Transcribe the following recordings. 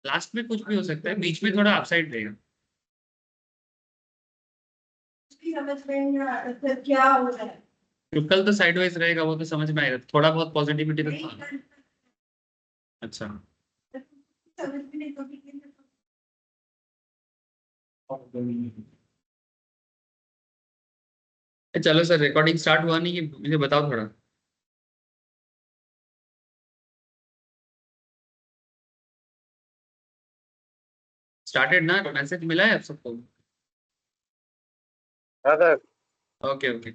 Last में कुछ भी हो सकता है, बीच में थोड़ा अपसाइड रहेगा। समझ में नहीं आ रहा था क्या हो रहा है। तो कल तो साइडवेज रहेगा, वो तो समझ में आएगा, थोड़ा बहुत पॉजिटिविटी तो था। अच्छा समझ में नहीं तो चलो सर, रिकॉर्डिंग स्टार्ट हुआ नहीं, कि मुझे बताओ थोड़ा। स्टार्टेड ना, मैसेज मिला है आप सबको? Okay okay.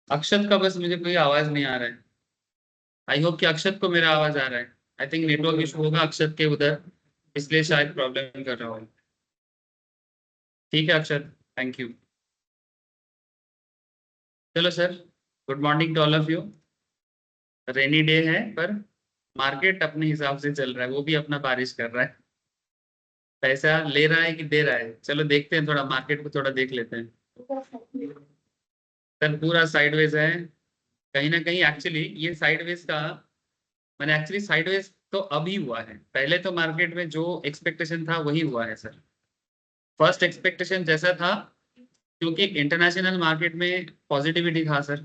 अक्षत का बस मुझे कोई आवाज नहीं आ रहा है। आई होप कि अक्षत को मेरा आवाज आ रहा है। आई थिंक नेटवर्क इशू होगा अक्षत के उधर, इसलिए शायद प्रॉब्लम कर रहा हूँ। ठीक है अक्षत, थैंक यू। चलो sir, good morning to all of you. Rainy day है पर मार्केट अपने हिसाब से चल रहा है, वो भी अपना बारिश कर रहा है। पैसा ले रहा है कि दे रहा है, चलो देखते हैं, थोड़ा मार्केट को थोड़ा देख लेते हैं। सर पूरा साइडवेज है, कहीं ना कहीं एक्चुअली ये साइडवेज का, मैंने एक्चुअली साइडवेज तो अभी हुआ है, पहले तो मार्केट में जो एक्सपेक्टेशन था वही हुआ है सर। फर्स्ट एक्सपेक्टेशन जैसा था, क्योंकि इंटरनेशनल मार्केट में पॉजिटिविटी था सर।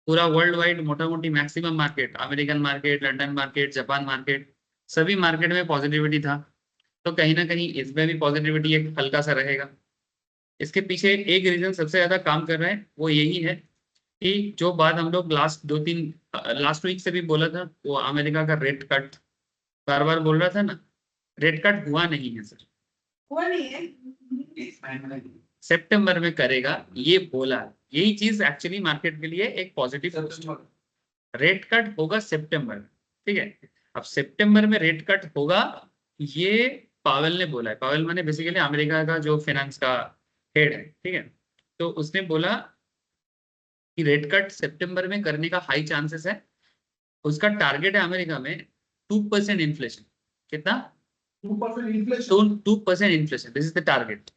पूरा वर्ल्ड वाइड मोटा मोटी maximum market, American market, London market, Japan market, सभी मार्केट में पॉजिटिविटी था। तो कहीं ना कहीं इसमें भी पॉजिटिविटी एक हल्का सा रहेगा। इसके पीछे एक रीजन सबसे ज्यादा काम कर रहा है, वो यही है कि जो बात हम लोग लास्ट वीक से भी बोला था, वो अमेरिका का रेट कट बार बार बोल रहा था ना, रेट कट हुआ नहीं है सर। हुआ नहीं है। सितंबर में करेगा ये बोला, यही चीज एक्चुअली मार्केट के लिए एक पॉजिटिव। रेट कट होगा सितंबर, ठीक है। अब सितंबर में रेट कट होगा, ये पावेल ने बोला है। पावेल माने बेसिकली अमेरिका का जो फाइनेंस का हेड है, ठीक है। तो उसने बोला कि रेट कट सितंबर में करने का हाई चांसेस है। उसका टारगेट है अमेरिका में 2% इन्फ्लेशन। कितना? 2% inflation. 2% inflation, this is the target,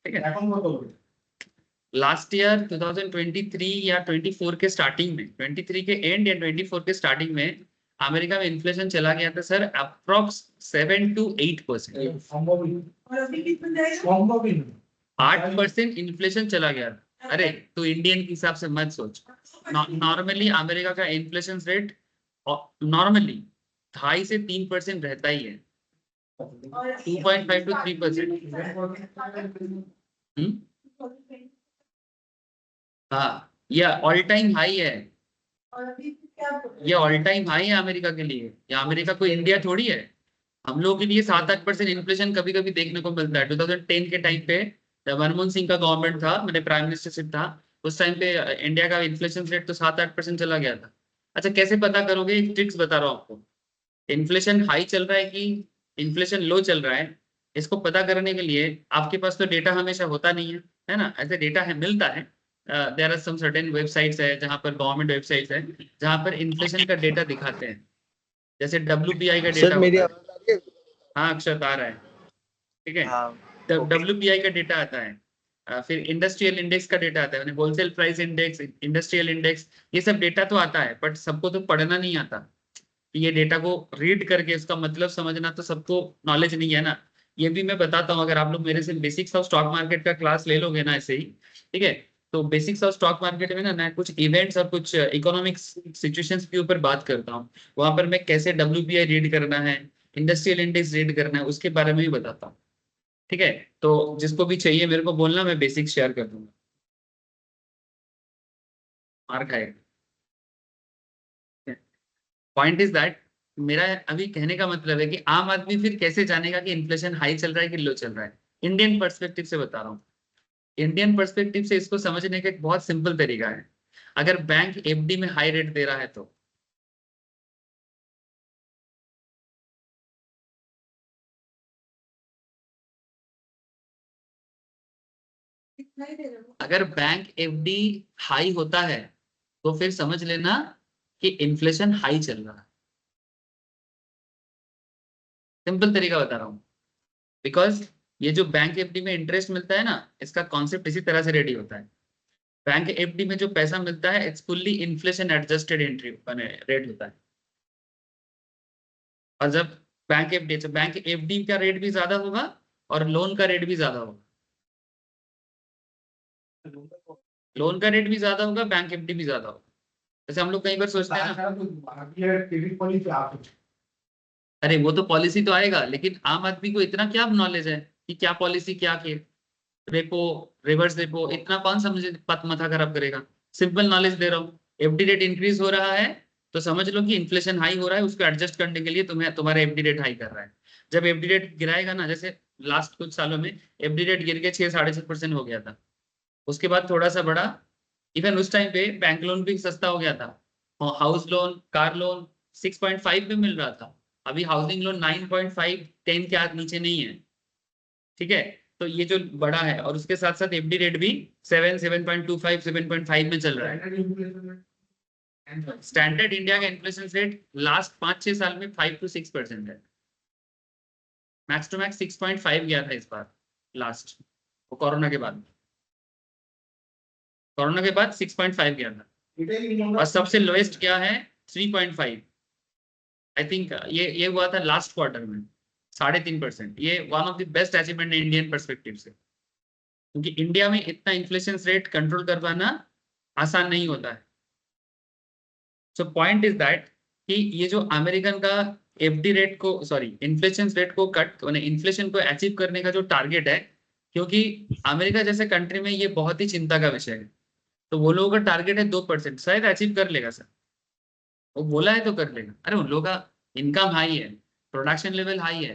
ठीक है। लास्ट ईयर 2023 या 24 के स्टार्टिंग में, 23 के एंड या 24 के स्टार्टिंग में अमेरिका में इन्फ्लेशन चला गया था सर अप्रोक्स 7 to 8%। और अभी कितना जाएगा? 8% इन्फ्लेशन चला गया था। अरे तो इंडियन के हिसाब से मत सोच, नॉर्मली अमेरिका का इन्फ्लेशन रेट नॉर्मली 2.5 से 3% रहता ही है, 2.5 to 3%। हाँ, ये ऑल टाइम हाई है। और अभी क्या ये ऑल टाइम हाई है अमेरिका के लिए, या अमेरिका कोई इंडिया थोड़ी है। हम लोगों के लिए 7-8% इन्फ्लेशन कभी कभी देखने को मिलता है। 2010 के टाइम पे जब मनमोहन सिंह का गवर्नमेंट था, मैंने प्राइम मिनिस्टरशिप था, उस टाइम पे इंडिया का इन्फ्लेशन रेट तो 7-8% चला गया था। अच्छा कैसे पता करोगे? एक ट्रिक्स बता रहा हूँ आपको। इन्फ्लेशन हाई चल रहा है कि इन्फ्लेशन लो चल रहा है, इसको पता करने के लिए आपके पास तो डेटा हमेशा होता नहीं है ना, ऐसे डेटा है मिलता है। There are some certain websites है जहाँ पर, गवर्नमेंट वेबसाइट्स है जहाँ पर इन्फ्लेशन का डेटा दिखाते हैं, जैसे WPI का सर डेटा मेरी होता है। आवाज आ रही है? हाँ अक्षत आ रहा है, ठीक है। हाँ ओके। WPI का डेटा आता है, फिर इंडस्ट्रियल इंडेक्स का डेटा आता है, wholesale price index, industrial index, ये सब डेटा तो आता है, बट सबको तो पढ़ना नहीं आता। कि ये डेटा को रीड करके इसका मतलब समझना तो सबको नॉलेज नहीं है ना। ये भी मैं बताता हूँ, अगर आप लोग मेरे से बेसिक्स ऑफ स्टॉक मार्केट का क्लास ले लोगे ना ऐसे ही, ठीक है। तो बेसिक्स ऑफ स्टॉक मार्केट में ना मैं कुछ इवेंट्स और कुछ इकोनॉमिक्स सिचुएशंस के ऊपर बात करता हूँ। वहां पर मैं कैसे WPI रीड करना है, इंडस्ट्रियल इंडेक्स रीड करना है, उसके बारे में भी बताता हूँ, ठीक है। तो जिसको भी चाहिए मेरे को बोलना, मैं बेसिक शेयर कर दूंगा। मार खाएगा। पॉइंट इज दैट, मेरा अभी कहने का मतलब है कि आम आदमी फिर कैसे जानेगा कि इन्फ्लेशन हाई चल रहा है कि लो चल रहा है। इंडियन पर्सपेक्टिव से बता रहा हूँ। इंडियन पर्सपेक्टिव से इसको समझने का एक बहुत सिंपल तरीका है। अगर बैंक FD में हाई रेट दे रहा है तो, नहीं दे रहा अगर बैंक FD हाई होता है तो फिर समझ लेना कि इन्फ्लेशन हाई चल रहा है। सिंपल तरीका बता रहा हूँ। बिकॉज ये जो बैंक FD में इंटरेस्ट मिलता है ना, इसका कॉन्सेप्ट इसी तरह से रेडी होता है। बैंक FD में जो पैसा मिलता है, it's fully inflation adjusted entry rate होता है। और जब बैंक एफडी, अच्छा बैंक एफडी का रेट भी ज्यादा होगा और लोन का रेट भी ज्यादा होगा। लोन का रेट भी ज्यादा होगा, बैंक एफडी भी ज्यादा होगा। जैसे हम लोग कई बार सोचते हैं ना, अरे वो तो पॉलिसी तो आएगा, लेकिन आम आदमी को इतना क्या नॉलेज है कि क्या पॉलिसी क्या के रेपो रिवर्स रेपो, इतना कौन सा मुझे माथा खराब करेगा। सिंपल नॉलेज दे रहा हूँ, एफडी रेट इंक्रीज हो रहा है तो समझ लो कि इन्फ्लेशन हाई हो रहा है, उसको एडजस्ट करने के लिए तुम्हें तुम्हारा एफडी रेट हाई कर रहा है। जब एफडी रेट गिराएगा ना, जैसे लास्ट कुछ सालों में एफडी रेट गिर के 6-6.5% हो गया था, उसके बाद थोड़ा सा बढ़ा। इवन उस टाइम पे बैंक लोन भी सस्ता हो गया था, हाउस लोन कार लोन 6.5 में मिल रहा था। अभी हाउसिंग लोन 9.5 10 के नीचे नहीं है, ठीक है। तो ये जो बड़ा है, और उसके साथ साथ एफडी रेट भी 7.25 7.5 में चल रहा है। स्टैंडर्ड इंडिया का इन्फ्लेशन रेट लास्ट 5-6 साल में 5 to 6% है। मैक्स टू मैक्स 6.5 गया था इस बार लास्ट, वो कोरोना के बाद, कोरोना के बाद 6.5 गया था, और सबसे लोएस्ट क्या है 3.5। आई थिंक ये हुआ था लास्ट क्वार्टर में 3.5%। ये one of the best achievement Indian perspective से, क्योंकि इंडिया में इतना इन्फ्लेशन रेट कंट्रोल कर पाना आसान नहीं होता है। सो पॉइंट इज दैट कि ये जो अमेरिकन का एफडी रेट को, सॉरी इन्फ्लेशन रेट को कट, इन्फ्लेशन को अचीव करने का जो टारगेट है, क्योंकि अमेरिका जैसे कंट्री में ये बहुत ही चिंता का विषय है, तो वो लोगों का टारगेट है 2%, शायद अचीव कर लेगा सर, वो बोला है तो कर लेगा। अरे उन लोगों का इनकम हाई है, प्रोडक्शन लेवल हाई है,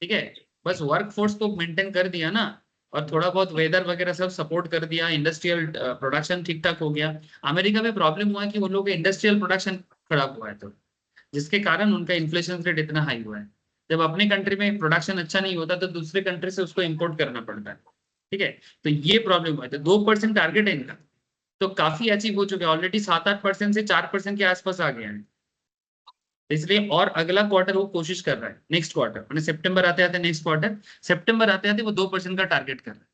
ठीक है, बस वर्क फोर्स को मेंटेन कर दिया ना, और थोड़ा बहुत वेदर वगैरह सब सपोर्ट कर दिया, इंडस्ट्रियल प्रोडक्शन ठीक ठाक हो गया। अमेरिका में प्रॉब्लम हुआ है कि उन लोगों का इंडस्ट्रियल प्रोडक्शन खराब हुआ है, तो जिसके कारण उनका इन्फ्लेशन रेट इतना हाई हुआ है। जब अपने कंट्री में प्रोडक्शन अच्छा नहीं होता तो दूसरे कंट्री से उसको इम्पोर्ट करना पड़ता है, ठीक है। तो ये प्रॉब्लम हुआ है, तो 2% टारगेट है इनका, तो काफी अचीव हो चुके हैं ऑलरेडी, 7-8% से 4% के आसपास आ गए हैं। इसलिए और अगला क्वार्टर वो कोशिश कर रहा है, नेक्स्ट क्वार्टर मैंने सितंबर आते आते नेक्स्ट क्वार्टर सितंबर आते आते वो 2% का टारगेट कर रहा है।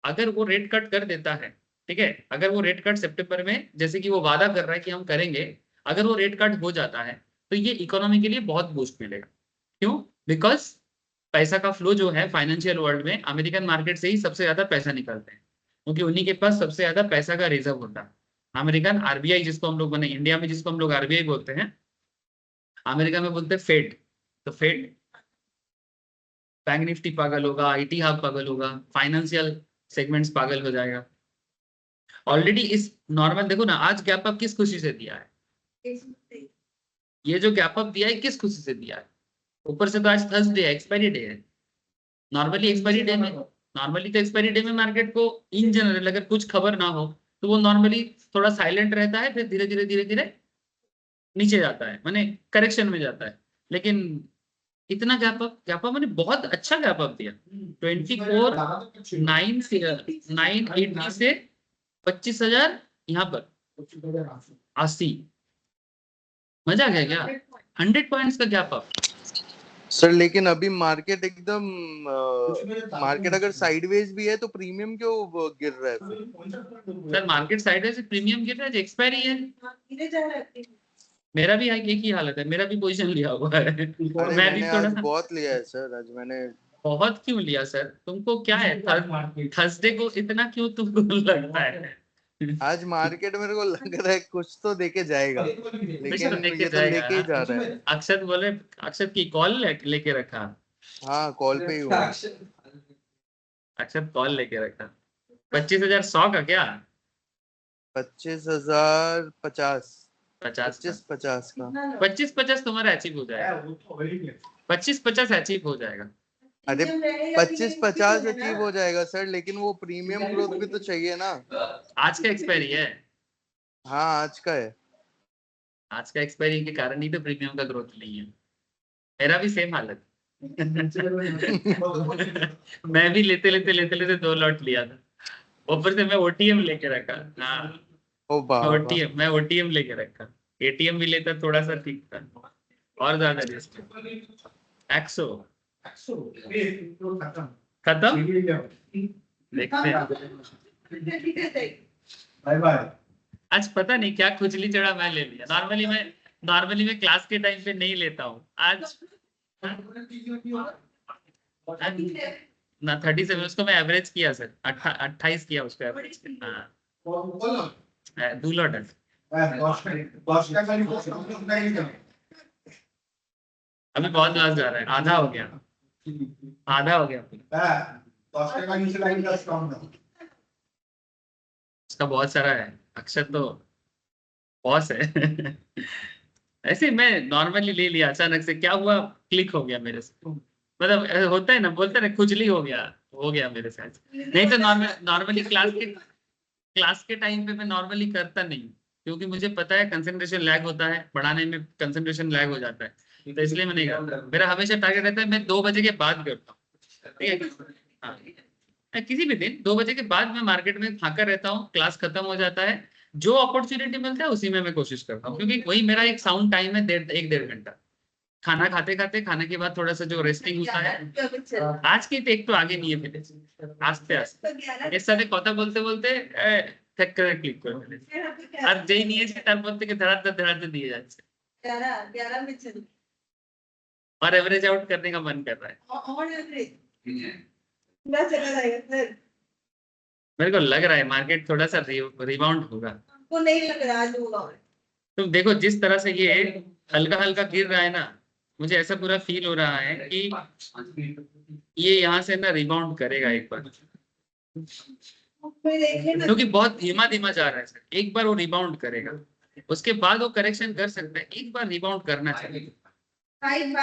अगर वो रेट कट कर देता है, ठीक है, अगर वो रेट कट सितंबर में जैसे कि वो वादा कर रहा है कि हम करेंगे, अगर वो रेट कट हो जाता है तो ये इकोनॉमी के लिए बहुत बूस्ट मिलेगा। क्यों? बिकॉज पैसा का फ्लो जो है फाइनेंशियल वर्ल्ड में अमेरिकन मार्केट से ही सबसे ज्यादा पैसा निकलते हैं, क्योंकि उन्हीं के पास सबसे ज्यादा पैसा का रिजर्व होता है। अमेरिकन आरबीआई, जिसको हम लोग बने इंडिया में जिसको हम लोग आरबीआई बोलते हैं, अमेरिका में बोलते हैं फेड। तो फेड, बैंक निफ्टी पागल होगा, आईटी हब पागल होगा, फाइनेंशियल सेगमेंट्स पागल हो जाएगा। ऑलरेडी इस नॉर्मल देखो ना, आज गैप अप किस खुशी से दिया है, ये जो गैप अप दिया है किस खुशी से दिया है, ऊपर से तो आज थर्सडे है, एक्सपायरी डे है। नॉर्मली एक्सपायरी डे में, नॉर्मली तो एक्सपायरी डे में मार्केट को इन जनरल अगर कुछ खबर ना हो तो वो नॉर्मली थोड़ा साइलेंट रहता है, फिर धीरे धीरे धीरे धीरे नीचे जाता है, माने करेक्शन में जाता है। लेकिन इतना गैप अप मैंने बहुत अच्छा गैप अप दिया, 980 से 25,000 यहाँ पर 80, मजा आ गया क्या? 100 पॉइंट्स का गैप अप सर। लेकिन अभी मार्केट एकदम मार्केट अगर साइडवेज भी है तो प्रीमियम क्यों गिर रहा है फिर? सर मार्केट साइडवेज से प्रीमियम गिर रहा है, एक्सपायरी है। मेरा भी एक ही हालत है, मेरा भी पोजीशन लिया हुआ है। अरे मैं भी मैंने थोड़ा आज बहुत लिया है सर, आज मैंने बहुत क्यों लिया सर? तुमको क्या है, थर्सडे को इतना क्यों तुमको लगता है? आज मार्केट मेरे को लग रहा है कुछ तो देके जाएगा, लेकिन लेके ये तो जाएगा। लेके ही जा रहा है। अक्षत बोले, अक्षत की कॉल लेके रखा। हाँ कॉल पे ही हुआ। अक्षत कॉल लेके रखा। 25,100 का क्या? 25,050 50 25,50 का 25-50 तुम्हारा अचीव हो जाएगा, 25-50 अचीव हो जाएगा। अरे 25,50 अचीव हो जाएगा सर, लेकिन वो प्रीमियम ग्रोथ भी तो चाहिए ना। आज का एक्सपायरी है, हाँ आज का है। आज का एक्सपायरी के कारण ही तो प्रीमियम का ग्रोथ नहीं है। मेरा भी सेम हालत मैं भी लेते लेते 2 लॉट लिया था, ऊपर से मैं ओटीएम लेके रखा। हाँ ओ बाबा, मैं ओटीएम लेके रखा, एटीएम भी लेता थोड़ा सा ठीक था, और ज्यादा रिस्क। एक्सो खत्म, देखते हैं। Bye bye. आज पता नहीं क्या खुजली चढ़ा, मैं ले लिया। नॉर्मली मैं क्लास के टाइम पे नहीं लेता हूँ, आज ना 37, उसको मैं एवरेज किया सर, 28 किया उसको एवरेज। हाँ दूलॉट है। अभी बहुत लॉस जा रहा है, आधा हो गया, आधा हो गया। उसका बहुत सारा है, अक्षर तो बॉस है। ऐसे मैं नॉर्मली ले लिया, अचानक से क्या हुआ, क्लिक हो गया मेरे से, मतलब होता है ना, बोलते ना खुजली हो गया मेरे साथ। नहीं तो नॉर्मली क्लास के टाइम पे मैं नॉर्मली करता नहीं, क्योंकि मुझे पता है कंसंट्रेशन लैग होता है, पढ़ाने में कंसंट्रेशन लैग हो जाता है, तो इसलिए मैं नहीं करता। मेरा हमेशा टारगेट रहता है मैं 2 बजे के बाद करता हूँ, ठीक है। हाँ, मैं किसी भी दिन 2 बजे के बाद मैं मार्केट में फाका रहता हूँ, क्लास खत्म हो जाता है, जो अपॉर्चुनिटी मिलता है उसी में मैं कोशिश करता हूँ, क्योंकि वही मेरा एक साउंड टाइम है, 1-1.5 घंटा। खाना खाते खाते, खाने के बाद थोड़ा सा जो रेस्टिंग होता है। आज की एक तो आगे नहीं है मेरे, आस्ते आस्ते এর সাথে কথা বলতে বলতে ঠেক করে ক্লিক করে ফেলেছি, আর যেই নিয়েছি তারপর থেকে ধড়াতে দিয়ে যাচ্ছে, 11 में चल और एवरेज आउट करने का मन कर रहा है। और एवरेज ना चला जाएगा सर, मेरे को लग रहा है मार्केट थोड़ा सा रिबाउंड होगा। हमको नहीं लग रहा आज होगा। तुम देखो जिस तरह से ये हल्का हल्का गिर रहा है ना, मुझे ऐसा पूरा फील हो रहा है कि ये यहाँ से ना रिबाउंड करेगा एक बार, फिर देखें ना, क्योंकि बहुत धीमा धीमा जा रहा है सर। एक बार वो रिबाउंड करेगा, उसके बाद वो करेक्शन कर सकता है, एक बार रिबाउंड करना चाहिए। 5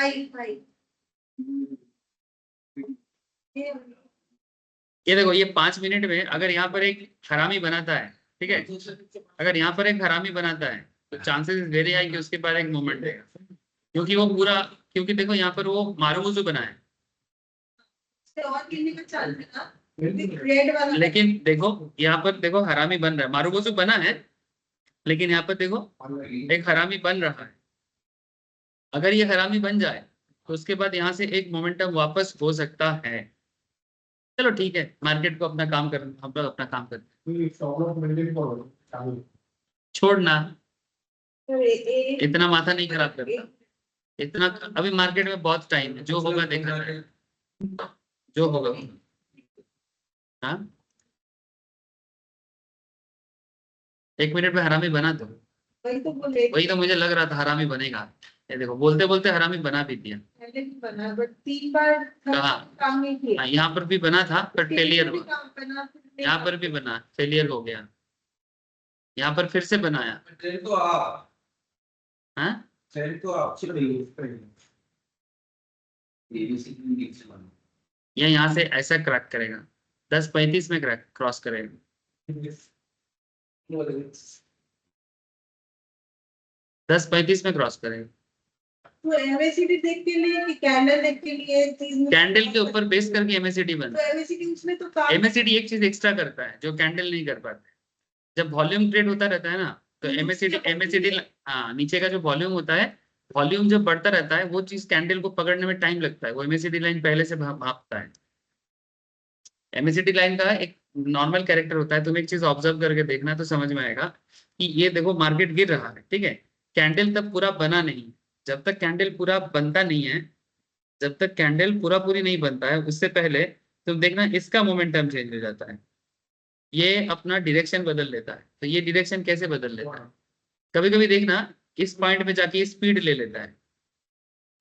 ये देखो, ये 5 मिनट में अगर यहाँ पर एक हरामी बनाता है, ठीक है, अगर यहाँ पर एक हरामी बनाता है तो चांसेस वेरी हाई कि उसके बाद एक मोमेंट देगा, क्योंकि वो पूरा, क्योंकि देखो यहाँ पर वो मारूमुजू बना है, और गिरने का चांस है ना, रेड वाला। लेकिन देखो यहाँ पर देखो हरामी बन रहा है, मारूमुजू बना है, लेकिन यहाँ पर देखो एक हरामी बन रहा है। अगर ये हरामी बन जाए तो उसके बाद यहाँ से एक मोमेंटम वापस हो सकता है। चलो ठीक है, मार्केट को अपना काम कर, हम लोग अपना काम करते हैं, छोड़ना, इतना माथा नहीं खराब करना, इतना अभी मार्केट में बहुत टाइम है, जो होगा देखा जाएगा, जो होगा। हाँ 1 मिनट में हरामी बना दो, वही तो मुझे लग रहा था हरामी बनेगा। ये देखो बोलते बोलते हरामी बना भी दिया, पहले भी बना, बट 3 बार काम नहीं किया। यहाँ पर भी बना था पर फेलियर हुआ, बना, यहाँ पर भी बना, फेलियर हो गया, यहाँ पर फिर से बनाया। हाँ ये यहाँ से ऐसा क्रैक करेगा, 10:35 में क्रॉस करेगा, 10:35 में क्रॉस करेगा। तो एमएसीडी देख के लिए कि कैंडल देख के लिए चीज, कैंडल के ऊपर बेस करके एमएसीडी बनता तो है। एमएसीडी उसमें तो काम, एमएसीडी एक चीज एक्स्ट्रा करता है जो कैंडल नहीं कर पाते। जब वॉल्यूम ट्रेड होता रहता है ना, तो एमएसीडी हाँ, नीचे का जो वॉल्यूम होता है, वॉल्यूम जब बढ़ता रहता है, वो चीज कैंडल को पकड़ने में टाइम लगता है, वो एमएसीडी लाइन पहले से भापता है। एमएसीडी लाइन का एक नॉर्मल कैरेक्टर होता है, तुम एक चीज ऑब्जर्व करके देखना तो समझ में आएगा कि ये देखो मार्केट गिर रहा है, ठीक है, कैंडल तब पूरा बना नहीं, जब तक कैंडल पूरा बनता नहीं है, जब तक कैंडल पूरी नहीं बनता है, उससे पहले तुम देखना इसका मोमेंटम चेंज हो जाता है, ये अपना डायरेक्शन बदल लेता है। तो ये डायरेक्शन कैसे बदल लेता है, कभी कभी देखना इस पॉइंट पे जाके स्पीड ले लेता है,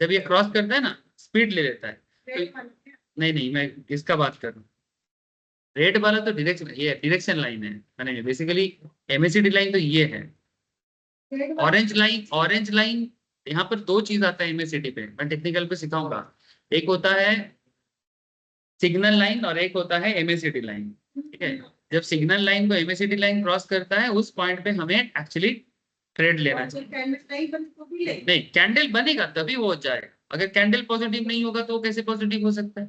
जब ये क्रॉस करता है ना स्पीड ले लेता है। तो नहीं मैं इसका बात कर रहा हूँ, रेड वाला तो डायरेक्शन, ये डायरेक्शन लाइन है, मैंने बेसिकली एमएसीडी लाइन तो ये है। ऑरेंज लाइन यहाँ पर 2 चीज आता है एमएसीडी पे, मैं टेक्निकल पे सिखाऊंगा, एक होता है सिग्नल लाइन और एक होता है एमएसीडी लाइन, ठीक है। जब सिग्नल लाइन को एमएसीडी लाइन क्रॉस करता है, उस पॉइंट पे हमें एक्चुअली ट्रेड लेना चाहिए। नहीं, कैंडल बनेगा तभी वो हो जाएगा, अगर कैंडल पॉजिटिव नहीं होगा तो कैसे पॉजिटिव हो सकता है।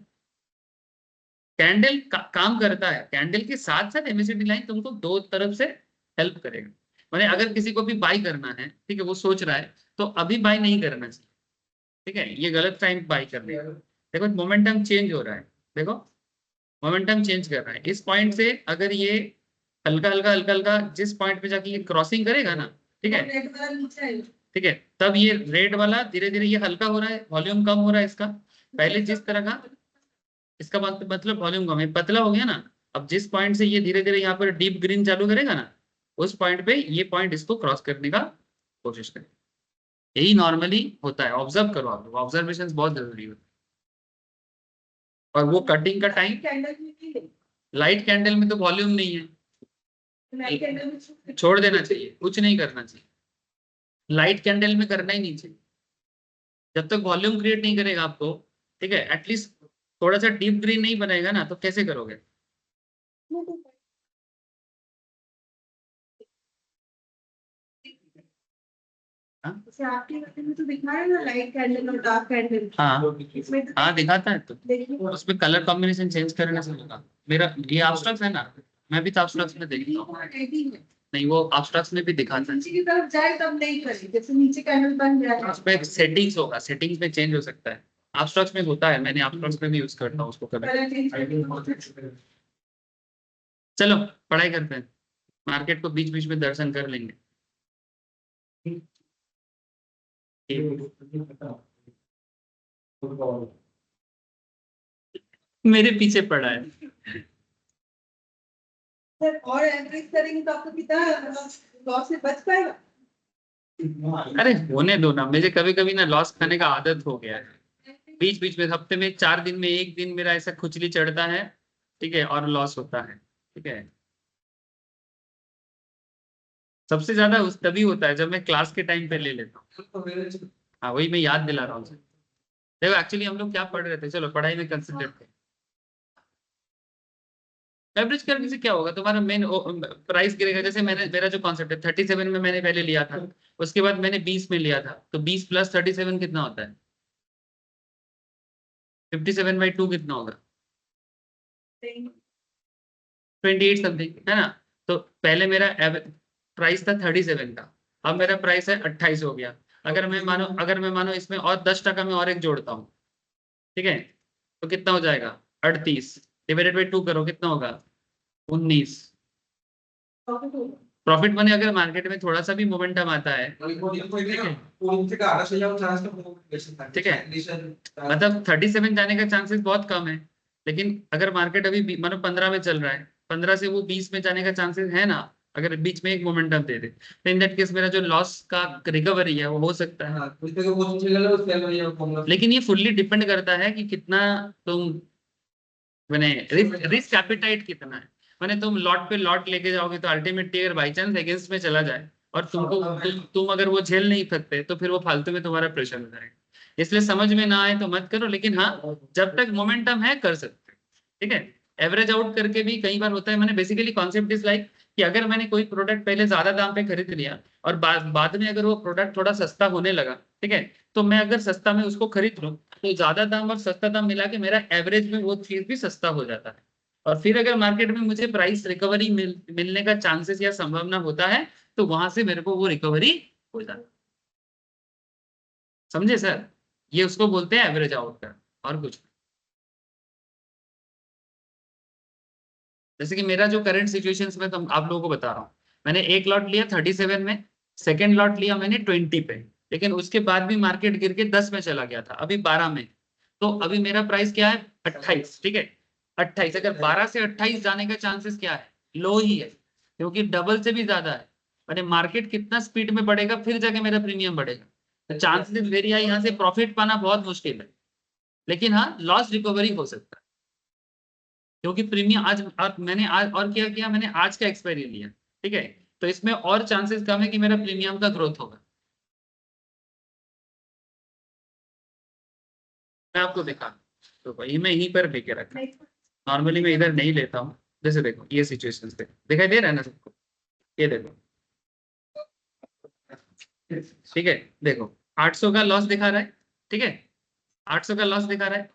कैंडल काम करता है, कैंडल के साथ साथ एमएसीडी लाइन तुमको 2 तरफ से हेल्प करेगा। मैंने अगर किसी को भी बाय करना है, ठीक है, वो सोच रहा है तो अभी बाय नहीं करना चाहिए, ठीक है, ये गलत टाइम बाय करने का। देखो मोमेंटम चेंज हो रहा है, देखो मोमेंटम चेंज कर रहा है, इस पॉइंट से अगर ये हल्का हल्का जिस पॉइंट पे जाके ये क्रॉसिंग करेगा ना, ठीक है, ठीक है, तब ये रेड वाला धीरे धीरे ये हल्का हो रहा है, वॉल्यूम कम हो रहा है इसका। पहले जिस तरह का, इसका मतलब वॉल्यूम कम है, पतला हो गया ना। अब जिस पॉइंट से ये धीरे धीरे यहाँ पर डीप ग्रीन चालू करेगा ना, उस पॉइंट पे ये पॉइंट इसको क्रॉस करने का कोशिश करें। यही नॉर्मली होता है, ऑब्जर्व करो आप लोग, ऑब्जर्वेशन बहुत जरूरी होता है। और वो कटिंग का टाइम, कैंडल में नहीं है। लाइट कैंडल में तो वॉल्यूम नहीं है, लाइट कैंडल में छोड़ देना चाहिए, कुछ नहीं करना चाहिए, लाइट कैंडल में करना ही नहीं चाहिए जब तक वॉल्यूम क्रिएट नहीं करेगा आपको। ठीक है, एटलीस्ट थोड़ा सा डीप ग्रीन नहीं बनाएगा ना, तो कैसे करोगे? हाँ जैसे आपके घर में तो दिखाया ना लाइट कैंडल और डार्क कैंडल। हाँ इसमें तो हाँ, दिखाता है तो देखिए उसमें कलर कॉम्बिनेशन चेंज करने से होगा। मेरा ये एब्स्ट्रैक्ट है ना, मैं भी तो एब्स्ट्रैक्ट में देखता हूँ। रेडी है। नहीं, वो एब्स्ट्रैक्ट में भी दिखाता है। नीचे की तरफ जाए तब नहीं करें, जैसे नीचे कैंडल बन जाए। उसमें सेटिंग्स होगा, सेटिंग्स में चेंज हो सकता है। एब्स्ट्रैक्ट में होता है, मैंने एब्स्ट्रैक्ट में भी यूज करता हूँ उसको कभी। कलर चेंज करके चलो पढ़ाई करते हैं, मार्केट को बीच बीच में दर्शन कर लेंगे। मेरे पीछे पड़ा है। सर और एवरेज करेंगे तो आपको कितना लॉस से बच पाएगा? अरे होने दो ना, मुझे कभी कभी ना लॉस खाने का आदत हो गया है। बीच बीच में हफ्ते में 4 दिन में एक दिन मेरा ऐसा खुजली चढ़ता है, ठीक है, और लॉस होता है। ठीक है, सबसे ज्यादा उस तभी होता है जब मैं क्लास के टाइम पे ले लेता हूँ। हाँ वही मैं याद दिला रहा हूँ। देखो एक्चुअली हम लोग क्या पढ़ रहे थे, चलो पढ़ाई में कंसंट्रेट करें। एवरेज करने से क्या होगा, तुम्हारा मेन प्राइस गिरेगा। जैसे मैंने, मेरा जो कॉन्सेप्ट है 37 में मैंने पहले लिया था, उसके बाद मैंने 20 में लिया था, तो 20 + 37 कितना होता है? 57/2 कितना होगा? 28 समथिंग, है ना। तो पहले मेरा प्राइस था 37 का, अब मेरा प्राइस है 28 हो गया। अगर मैं मानो इसमें और 10% में और एक जोड़ता हूँ, ठीक है, तो कितना हो जाएगा? 38 डिवाइडेड बाई 2 करो, कितना होगा? 19। प्रॉफिट मनी अगर मार्केट में थोड़ा सा भी मोमेंटम आता है, ठीक है, मतलब 37 जाने का चांसेस बहुत कम है। लेकिन अगर मार्केट अभी मतलब 15 में चल रहा है, 15 से वो 20 में जाने का चांसेस है ना, अगर बीच में एक मोमेंटम दे दे, तो इन दैट केस मेरा जो लॉस का रिकवरी है वो हो सकता है। लेकिन ये फुल्ली डिपेंड करता है कि कितना तुम, मैंने रिस्क एपिटाइट कितना है। मैंने तुम लॉट पे लॉट लेके जाओगे तो अल्टीमेटली अगर बाई चांस अगेंस्ट में चला जाए और तुम अगर वो झेल नहीं सकते, तो फिर वो फालतू में तुम्हारा प्रेशर हो जाएगा। इसलिए समझ में ना आए तो मत करो, लेकिन हाँ जब तक मोमेंटम है कर सकते हो। ठीक है, एवरेज आउट करके भी कई बार होता है। मैंने बेसिकली कॉन्सेप्ट इज लाइक कि अगर मैंने कोई प्रोडक्ट पहले ज्यादा दाम पे खरीद लिया और बाद में अगर वो प्रोडक्ट थोड़ा सस्ता होने लगा, ठीक है, तो मैं अगर सस्ता में उसको खरीद लूं, तो ज्यादा दाम और सस्ता दाम मिला के मेरा एवरेज में वो चीज भी सस्ता हो जाता है। और फिर अगर मार्केट में मुझे प्राइस रिकवरी मिलने का चांसेस या संभावना होता है, तो वहां से मेरे को वो रिकवरी हो जाता है। समझे सर? ये उसको बोलते हैं एवरेज आउट का, और कुछ नहीं। जैसे कि मेरा जो करंट सिचुएशन में तो आप लोगों को बता रहा हूँ, मैंने एक लॉट लिया 37 में, सेकेंड लॉट लिया मैंने 20 पे, लेकिन उसके बाद भी मार्केट गिर के 10 में चला गया था, अभी 12 में। तो अभी मेरा प्राइस क्या है? 28। ठीक है, 28। अगर 12 से 28 जाने का चांसेस क्या है? लो ही है, क्योंकि डबल से भी ज्यादा है। मैंने मार्केट कितना स्पीड में बढ़ेगा फिर जाके मेरा प्रीमियम बढ़ेगा। चांसेस वेरी हाई, यहाँ से प्रॉफिट पाना बहुत मुश्किल है, लेकिन हाँ लॉस रिकवरी हो सकता है। क्योंकि प्रीमियम आज, और मैंने आज और क्या किया, मैंने आज का एक्सपायरी लिया, ठीक है, तो इसमें और चांसेस कम है कि मेरा प्रीमियम का ग्रोथ होगा। मैं आपको दिखा, तो भाई मैं यहीं पर लेके रखा, नॉर्मली मैं इधर नहीं लेता हूँ। जैसे देखो ये सिचुएशन पे दिखाई दे रहा है ना सबको, ये देखो, ठीक है, देखो 800 का लॉस दिखा रहा है, ठीक है, 800 का लॉस दिखा रहा है,